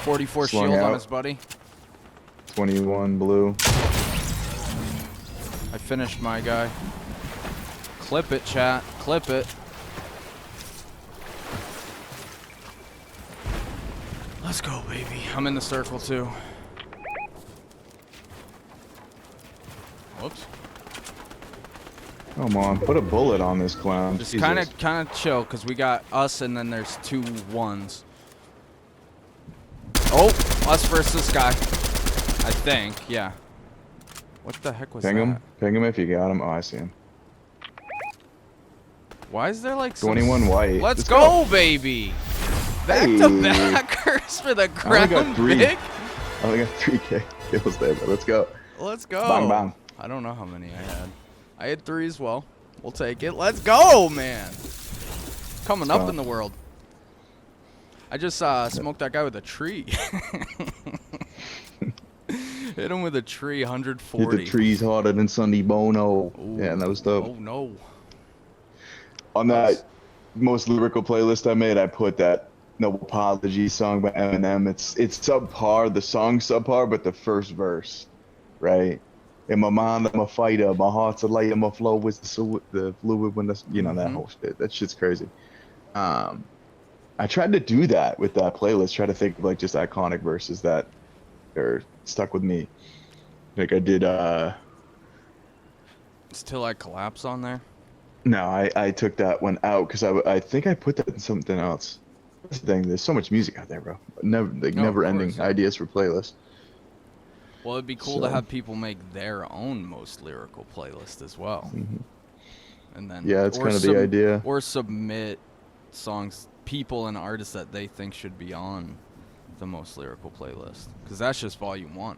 .44 Slung shield on out. his buddy. 21 blue. I finished my guy. Clip it, chat. Clip it. Let's go, baby. I'm in the circle too. Whoops. Come on, put a bullet on this clown. Just Jesus. kind of chill, cause we got us and then there's 2 ones. Oh, us versus this guy. I think, yeah. What the heck was Ping that? him. Ping him if you got him. Oh, I see him. Why is there like some 21 white. Let's go, baby. Back to backers for the crown big. I only got 3K kills there, but let's go. Let's go. Bang, bang. I don't know how many I had. I had 3 as well. We'll take it. Let's go, man. Coming up in the world. I just smoked that guy with a tree. Hit him with a tree, 140. Hit the trees harder than Sunday Bono. Ooh. Yeah, that was dope. Oh, no. On that most lyrical playlist I made, I put that No Apology song by Eminem. It's subpar. The song's subpar, but the first verse, right? In my mind, I'm a fighter. My heart's a light, and my flow is the fluid when the, you know, that whole shit. That shit's crazy. I tried to do that with that playlist. Try to think of like just iconic verses that are stuck with me. Like I did. It's Till I Collapse on there. No, I took that one out because I think I put that in something else. That's the thing. There's so much music out there, bro. No, of Never ending course, yeah. ideas for playlists. Well, it'd be cool to So have people make their own most lyrical playlist as well, mhm. and then Yeah, that's kind of the idea. or submit songs, people and artists that they think should be on the most lyrical playlist, because that's just volume 1.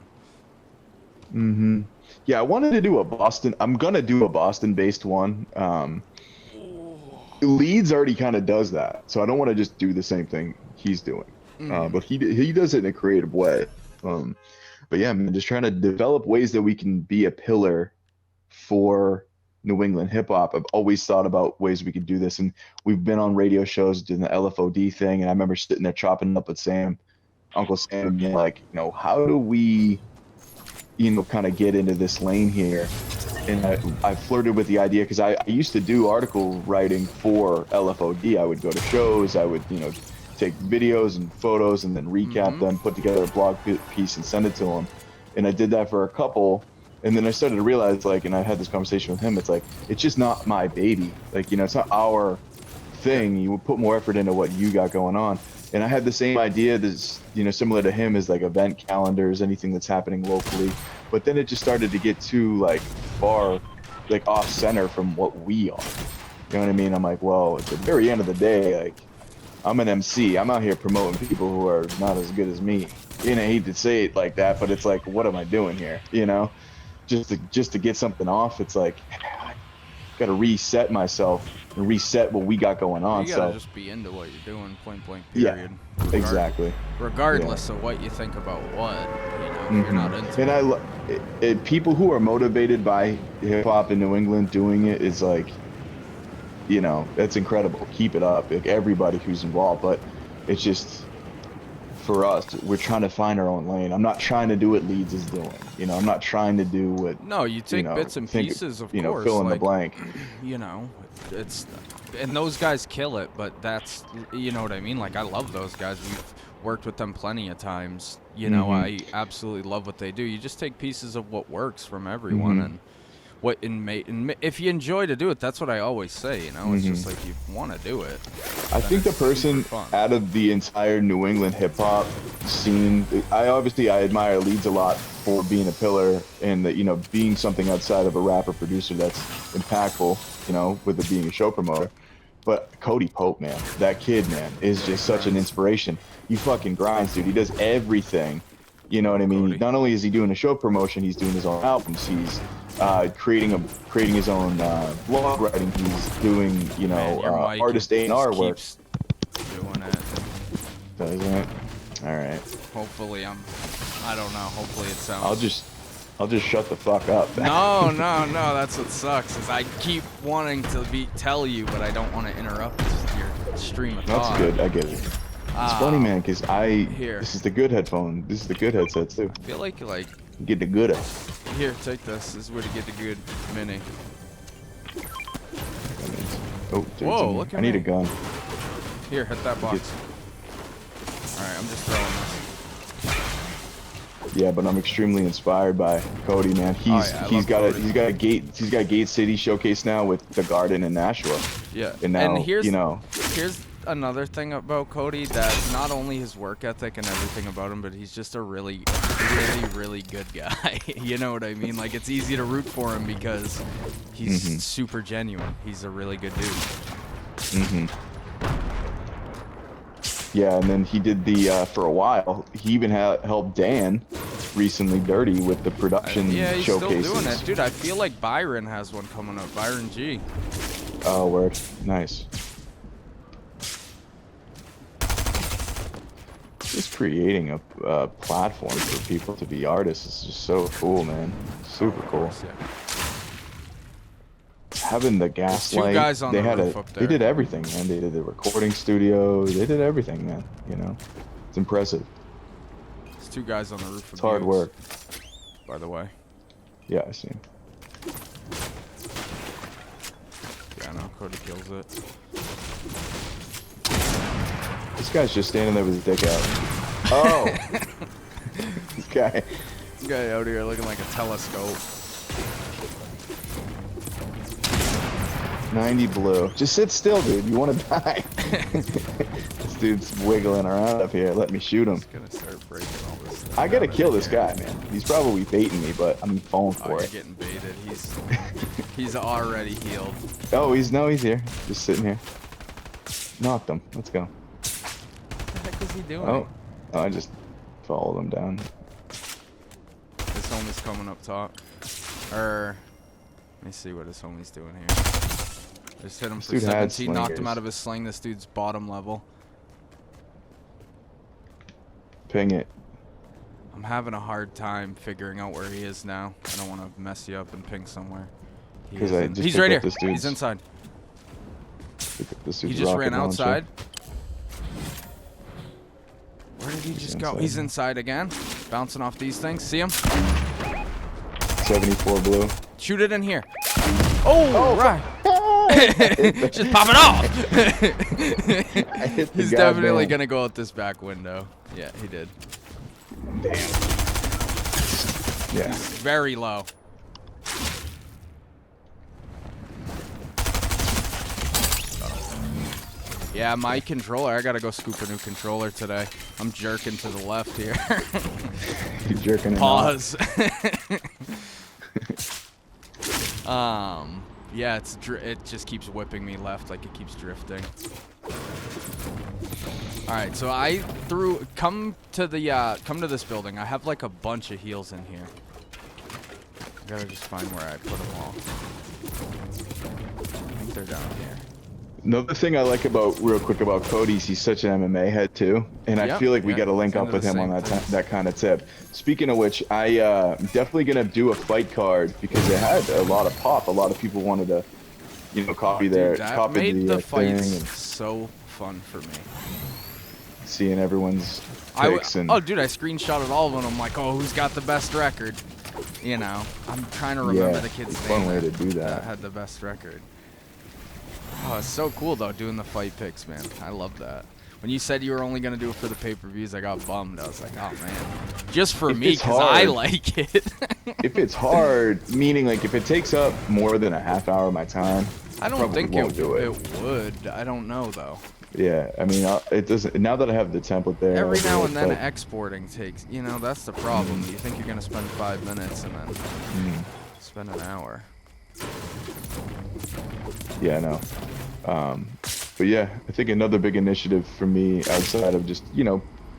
Yeah, I wanted to do a Boston. I'm gonna do a Boston-based one. Leeds already kind of does that, so I don't want to just do the same thing he's doing. But he does it in a creative way. But yeah, man, just trying to develop ways that we can be a pillar for New England hip hop. I've always thought about ways we could do this, and we've been on radio shows doing the LFOD thing. And I remember sitting there chopping up with Sam, Uncle Sam, and being like, how do we, kind of get into this lane here? And I flirted with the idea because I used to do article writing for LFOD. I would go to shows, I would, take videos and photos and then recap them, put together a blog piece and send it to them. And I did that for a couple. And then I started to realize, and I had this conversation with him, it's like, it's just not my baby. It's not our thing. You would put more effort into what you got going on. And I had the same idea that's, similar to him, is like event calendars, anything that's happening locally. But then it just started to get too far, off center from what we are. You know what I mean? I'm like, well, at the very end of the day, I'm an MC. I'm out here promoting people who are not as good as me. I hate to say it like that, but it's like, what am I doing here? Just to get something off. It's like, I got to reset myself and reset what we got going on. You gotta just be into what you're doing, point blank, period. Yeah, exactly. Regardless of what you think about what, if you're not into it. And people who are motivated by hip hop in New England doing it is that's incredible. Keep it up. Everybody who's involved, but it's just, for us, we're trying to find our own lane. I'm not trying to do what Leeds is doing. I'm not trying to do what. No, you take bits and pieces, of course. Fill in the blank. It's, and those guys kill it, but that's, what I mean? I love those guys. We've worked with them plenty of times. I absolutely love what they do. You just take pieces of what works from everyone and if you enjoy to do it, that's what I always say. It's just you want to do it. I think the person out of the entire New England hip hop scene, I admire Leeds a lot for being a pillar and that, being something outside of a rapper producer that's impactful, with it being a show promoter. But Cody Pope, man, that kid, man, is just such an inspiration. He fucking grinds, dude. He does everything. You know what I mean? Cody. Not only is he doing a show promotion, he's doing his own albums. He's creating his own blog writing. He's doing, artist A&R work. Doing it. Doesn't it? All right. Hopefully I don't know. Hopefully it sounds. I'll just shut the fuck up. No. That's what sucks. Is I keep wanting to tell you, but I don't want to interrupt your stream of thought. That's good. I get it. It's funny, man, because this is the good headphone. This is the good headset too. I feel like get the good. Here, take this. This is where to get the good mini. Oh, whoa! Look at I need a gun. Here, hit that box. All right, I'm just throwing this. Yeah, but I'm extremely inspired by Cody, man. He's got a Gate City showcase now with the Garden in Nashua. Yeah, and now here's another thing about Cody, that not only his work ethic and everything about him, but he's just a really, really, really good guy. You know what I mean? It's easy to root for him because he's super genuine. He's a really good dude. Yeah, and then he did for a while. He even helped Dan recently, Dirty, with the production he's showcases. Still doing it, dude. I feel like Byron has one coming up. Byron G. Oh, word. Nice. Just creating a platform for people to be artists is just so cool, man. Super cool. Having the gaslight, two guys on the roof up there. They did everything, man. They did the recording studio. They did everything, man. It's impressive. There's two guys on the roof. It's hard work. By the way. Yeah, I see. Yeah, I know. Cody kills it. This guy's just standing there with his dick out. Oh! This guy. This guy out here looking like a telescope. 90 blue. Just sit still, dude. You want to die. This dude's wiggling around up here. Let me shoot him. Gonna start breaking all this stuff. I gotta kill this guy, man. He's probably baiting me, but I'm falling for You're it. getting baited. He's already healed. Oh, he's here. Just sitting here. Knocked him. Let's go. What the heck is he doing? Oh, I just followed him down. This homie's coming up top. Let me see what his homie's doing here. Just hit him for Dude had 17, knocked him slingers. out of his sling. This dude's bottom level. Ping it. I'm having a hard time figuring out where he is now. I don't want to mess you up and ping somewhere. Because I just He's picked right up here. this dude's- He's inside. picked up this He dude's just rocket ran launcher. outside. Where did he just go? inside. He's inside again. Bouncing off these things. See him? 74 blue. Shoot it in here. Oh, right. Just pop it off. I hit the He's definitely goddamn- going to go out this back window. Yeah, he did. Damn. Yeah. Very low. Yeah, my controller. I gotta go scoop a new controller today. I'm jerking to the left here. You jerking it off. Pause. Yeah, it just keeps whipping me left, like it keeps drifting. All right, so come to this building. I have like a bunch of heals in here. I gotta just find where I put them all. I think they're down here. Another thing I like real quick about Cody is he's such an MMA head too, and I Yep, feel like we yep, got to link it's up into with the him on same that thing. that kind of tip. Speaking of which, I'm definitely gonna do a fight card because it had a lot of pop. A lot of people wanted to, copy Dude, that copy made the the thing fights and so fun for me. seeing everyone's picks and Oh, dude, I screenshotted all of them. I'm like, oh, who's got the best record? I'm trying to remember Yeah, the kid's it's a name. fun way to do that. Had the best record. Oh, it's so cool though, doing the fight picks, man. I love that. When you said you were only gonna do it for the pay-per-views, I got bummed. I was like, oh man, just for If me, it's because I hard- like it. if it's hard, meaning like if it takes up more than a half hour of my time, I don't probably think won't do it. it would. I don't know though. Yeah, I mean, it doesn't. Now that I have the template there, Every I'll do now it, and then, but- exporting takes. That's the problem. You think you're gonna spend 5 minutes and then spend an hour. Yeah, I know. But yeah, I think another big initiative for me outside of just,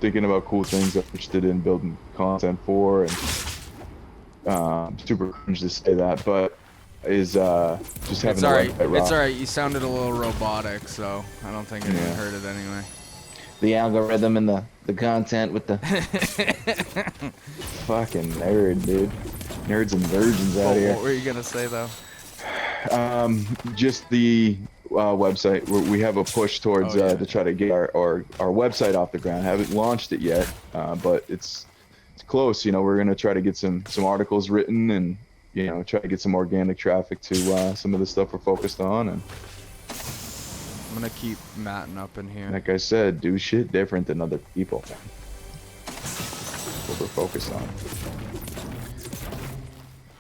thinking about cool things I'm interested in building content for, and super cringe to say that, but is just having It's alright. the website It's rock. alright. You sounded a little robotic, so I don't think anyone Yeah. heard it anyway. The algorithm and the content with the fucking nerd, dude. Nerds and virgins out here. What were you gonna say though? Just the website. We have a push towards Oh, yeah. to try to get our website off the ground. Haven't launched it yet, but it's close. We're gonna try to get some articles written and try to get some organic traffic to some of the stuff we're focused on. And I'm gonna keep matting up in here. like I said, do shit different than other people. That's what we're focused on.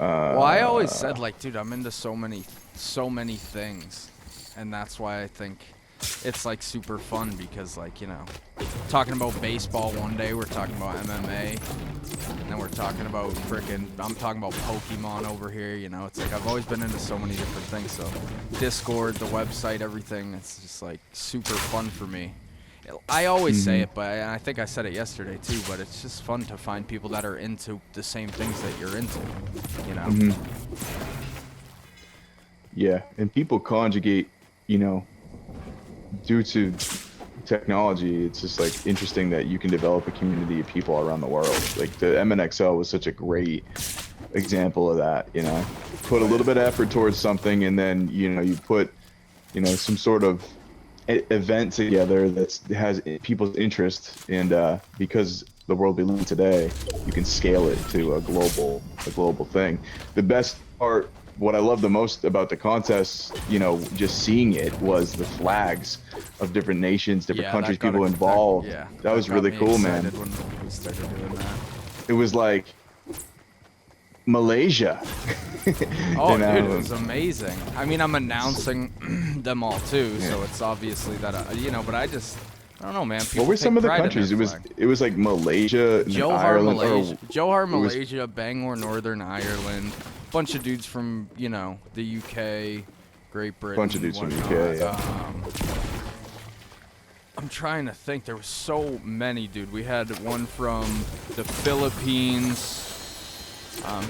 Well, I always said like, dude, I'm into so many things, and that's why I think it's like super fun because like talking about baseball one day, we're talking about MMA, and then we're talking about I'm talking about Pokemon over here. It's like I've always been into so many different things. So Discord, the website, everything, it's just like super fun for me. I always say it, but I think I said it yesterday too, but it's just fun to find people that are into the same things that you're into, Yeah, and people conjugate, due to technology, it's just like interesting that you can develop a community of people around the world. Like the MNXL was such a great example of that, Put a little bit of effort towards something and then, you put, some sort of event together that has people's interest, and because the world we live in today, you can scale it to a global thing. The best part what I love the most about the contest, you know, just seeing it was the flags of different nations, different countries, people involved. That was really cool, man. When we started doing that. It was like Malaysia. Oh, You know? dude, it was amazing. I mean, I'm announcing them all too, so it's obviously that you know. But I don't know, man. People What were some of the take pride in countries? their It flag. was like Malaysia, Johor, Ireland, Malaysia, Johor, was- Malaysia, Bangor, Northern Ireland. Bunch of dudes from, you know, the UK, Great Britain. Bunch of dudes from whatnot. UK, yeah. I'm trying to think. There were so many, dude. We had one from the Philippines.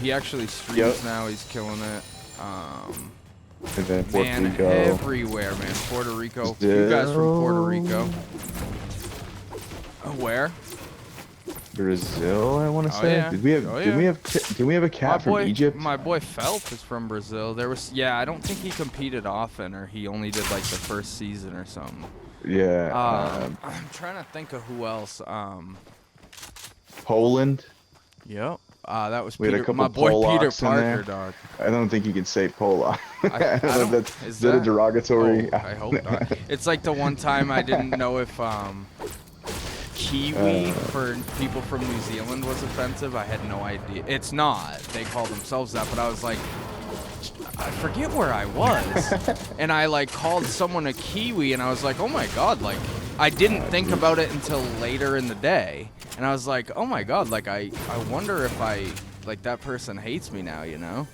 He actually streams now. He's killing it. and then Puerto Man, Rico. everywhere, man. Puerto Rico. You guys from Puerto Rico. Where? Brazil, I want to Oh, say. yeah. Did we have? Oh, Did yeah. we have a cat from Egypt? My boy Phelps is from Brazil. There was, yeah, I don't think he competed often, or he only did like the first season or something. Yeah. I'm trying to think of who else. Poland. Yep. That was We had a Peter, couple my boy Peter Polacks in there. Parker, dog. I don't think you can say Polak. I don't, Is that a derogatory? Oh, I hope not. It's like the one time I didn't know if Kiwi for people from New Zealand was offensive. I had no idea. It's not. They call themselves that, but I was like, I forget where I was. And I like called someone a Kiwi, and I was like, oh my God, like I didn't think about it until later in the day. And I was like, oh my God, like I wonder if like that person hates me now, you know?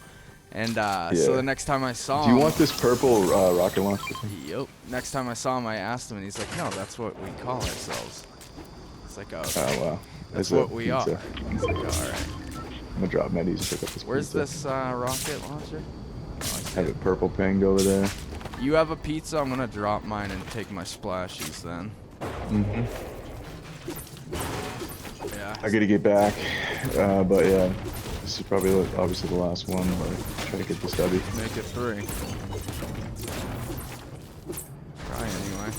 And so the next time I saw him. Do you want this purple rocket launcher? Yep. Next time I saw him, I asked him, and he's like, no, that's what we call ourselves. It's like, oh, Oh wow. that's There's a what we are. pizza. He's like, all right. I'm gonna drop Medis and pick up this Where's pizza. this rocket launcher? Oh, I see Have it. it purple pinged over there. You have a pizza? I'm gonna drop mine and take my splashies then. Mm-hmm. Yeah. I gotta get back, but yeah, this is probably obviously the last one. But try to get this W. Make it 3. Try anyway.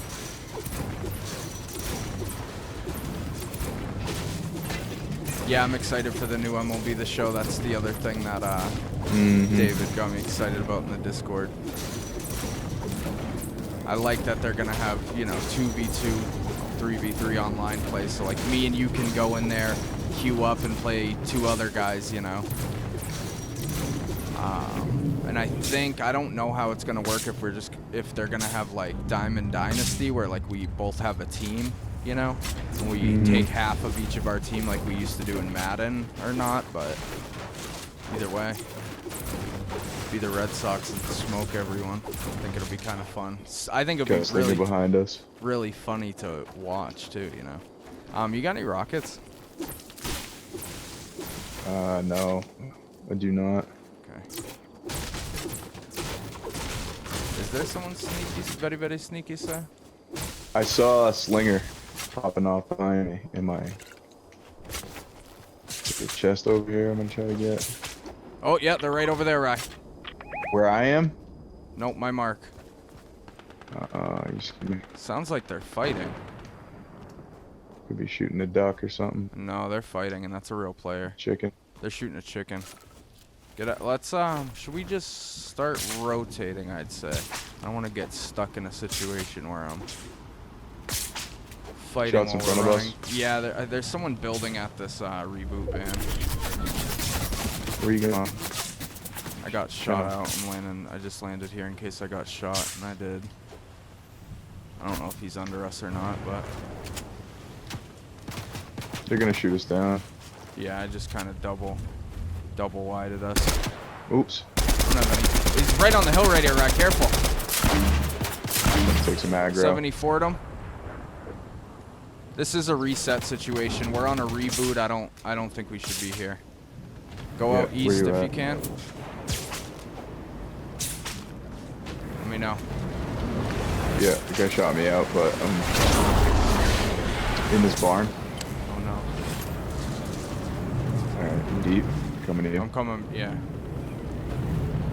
Yeah, I'm excited for the new MLB The Show. That's the other thing that David got me excited about in the Discord. I like that they're gonna have, you know, 2v2, 3v3 online play. So like me and you can go in there, queue up and play 2 other guys, you know. And I don't know how it's gonna work if they're gonna have like Diamond Dynasty where like we both have a team, you know, and we take half of each of our team like we used to do in Madden or not, but either way, be the Red Sox and smoke everyone. I think it'll be kind of fun. I think it'll Guys, be really, behind us. really funny to watch too, you know. You got any rockets? No, I do not. Okay. Is there someone sneaky, very, very sneaky, sir? I saw a slinger popping off behind me in my chest over here. I'm gonna try to get. Oh, yeah, they're right over there, Rye. Where I am? Nope, my mark. You just could Sounds like they're fighting. be shooting a duck or something. No, they're fighting, and that's a real player. Chicken. They're shooting a chicken. Let's, should we just start rotating, I'd say. I don't want to get stuck in a situation where I'm fighting Shots in while front we're of us? running. Yeah, there's someone building at this, reboot band. Where you going? I got shot out. I just landed here in case I got shot, and I did. I don't know if he's under us or not, but They're gonna shoot us down. yeah, I just kind of double wided us. Oops. I don't have any. He's right on the hill right here, right? Careful. Let's take some aggro. 74'd him. This is a reset situation. We're on a reboot. I don't think we should be here. Go out where east you if at? you can. Let me know. Yeah, the guy shot me out, but I'm in this barn. Oh no. Alright, I'm deep. Coming to you. I'm coming. Yeah.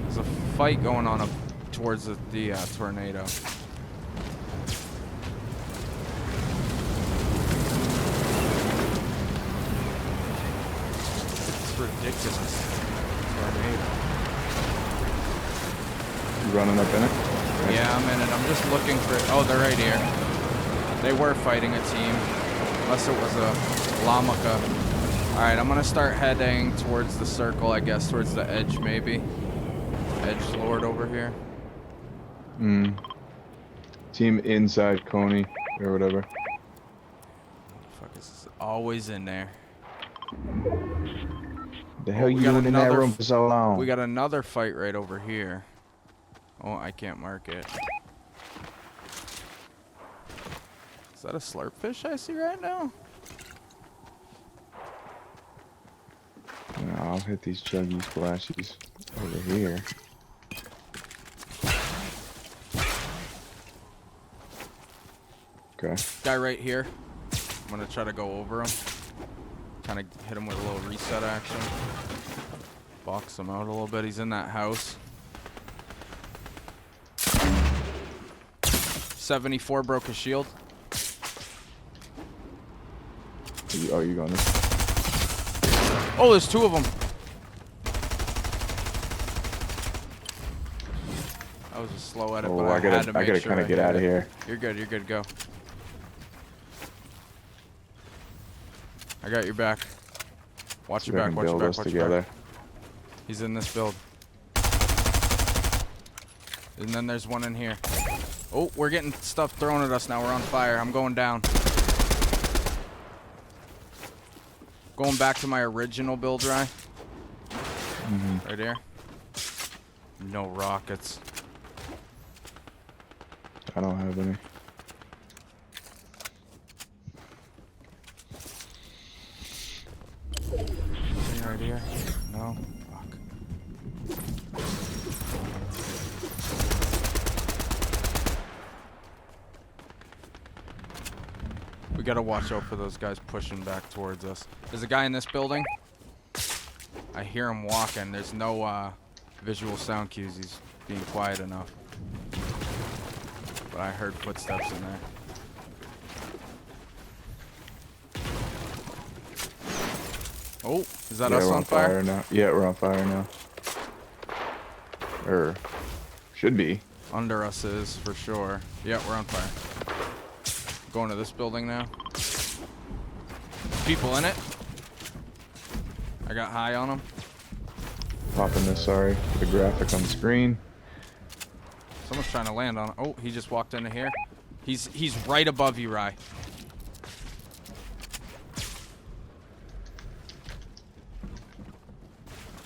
There's a fight going on up towards the tornado. It's ridiculous. Tornado. You running up in it? Yeah, I'm in it. I'm just looking for... Oh, they're right here. They were fighting a team. Unless it was a Lamaka. Alright, I'm going to start heading towards the circle, I guess. Towards the edge, maybe. Edge Lord over here. Team inside Coney or whatever. Fuck, is always in there. The hell you doing in that room for so long? We got another fight right over here. Oh, I can't mark it. Is that a slurp fish I see right now? No, I'll hit these chuggy splashies over here. Okay. Guy right here. I'm gonna try to go over him. Kind of hit him with a little reset action. Box him out a little bit. He's in that house. 74 broke his shield. Oh, you going this? Oh, there's two of them. I was just slow at it, but I had to make sure. I gotta kind of get out of here. You're good. You're good. Go. I got your back. Watch your back. Watch your back. Watch your back. He's in this build. And then there's one in here. Oh, we're getting stuff thrown at us now. We're on fire. I'm going down. Going back to my original build, Rye. Right here. No rockets. I don't have any. Anything right here? No. Fuck. We gotta watch out for those guys pushing back towards us. There's a guy in this building. I hear him walking. There's no visual sound cues. He's being quiet enough. But I heard footsteps in there. Oh, is that us on fire? Now. Yeah, we're on fire now. Or should be. Under us is for sure. Yeah, we're on fire. Going to this building now. People in it. I got high on them. Popping this, sorry. The graphic on the screen. Someone's trying to land on it. Oh, he just walked into here. He's right above you, Rye.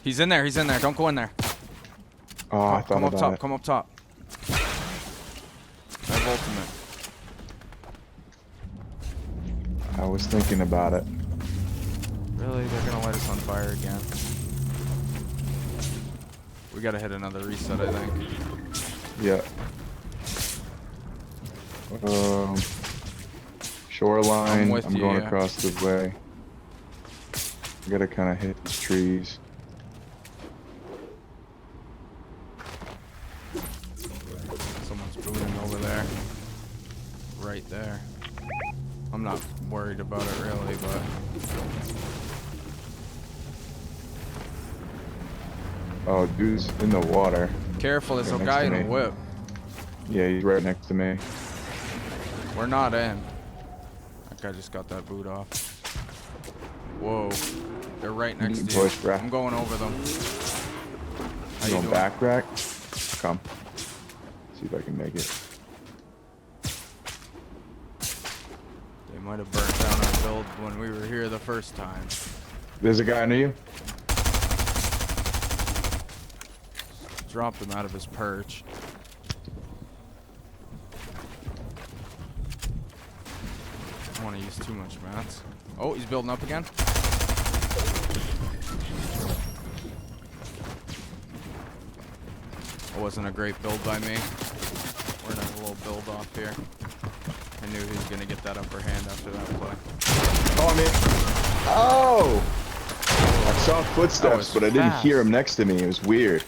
He's in there. He's in there. Don't go in there. Oh, I thought come up about top. it. Come up top. I have ultimate. I was thinking about it. Really? They're gonna light us on fire again. We gotta hit another reset, I think. Yeah. Shoreline. I'm going across the way. I gotta kind of hit these trees. Someone's booting over there. Right there. I'm not worried about it really, but... Oh, dude's in the water. Careful, there's a guy in a whip. Yeah, he's right next to me. We're not in. That guy just got that boot off. Whoa. They're right next to you. I'm going over them. How you going back rack? Come. See if I can make it. They might have burnt down our build when we were here the first time. There's a guy near you? Dropped him out of his perch. I don't want to use too much mats. Oh, he's building up again. It wasn't a great build by me. We're gonna have a little build off here. I knew he was gonna get that upper hand after that play. Oh, man. Oh! I saw footsteps, but I didn't hear him next to me. It was weird.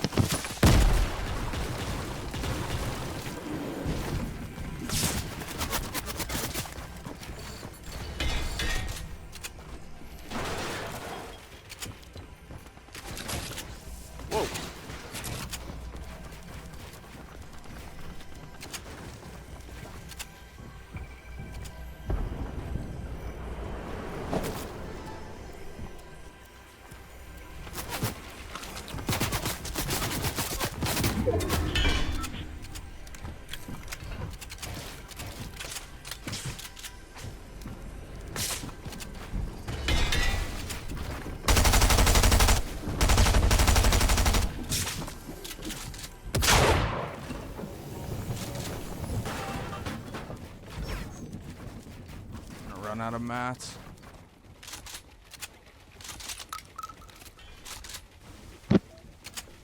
out of mats.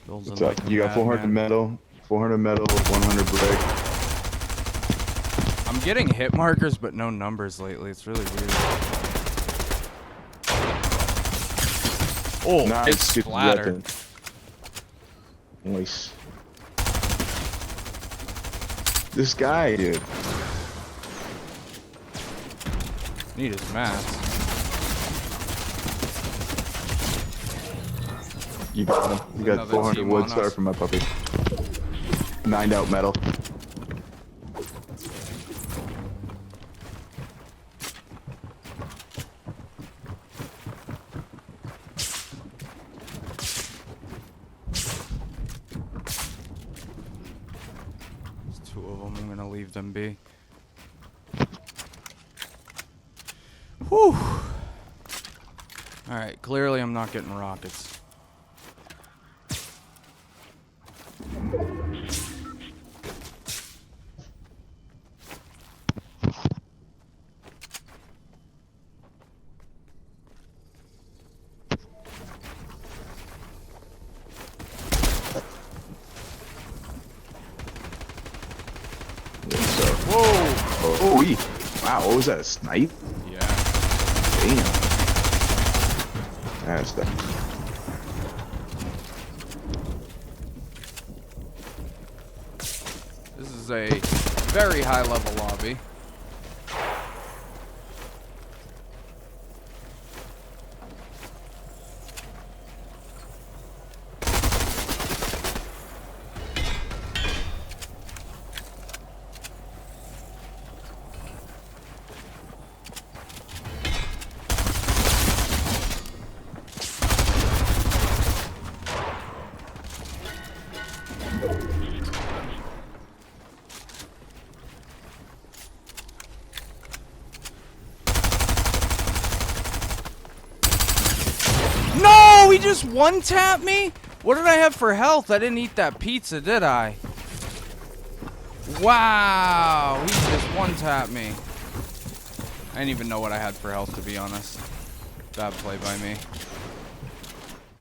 Building What's up? like a You got 400 madman. metal, 400 metal, 100 brick. I'm getting hit markers, but no numbers lately. It's really weird. Oh, Nice, it's good splattered. weapon. Nice. This guy, dude. Need his mats. You got him. You got Another 400 team wood on star us. for my puppy. 9'd out metal. There's 2 of them. I'm gonna leave them be. Whew. Alright, clearly I'm not getting rockets. Whoa! Oh, wow, what was that? A snipe? Yeah. Damn. That's the. This is a very high level lobby. No, he just one-tapped me? What did I have for health? I didn't eat that pizza, did I? Wow, he just one-tapped me. I didn't even know what I had for health, to be honest. Bad play by me.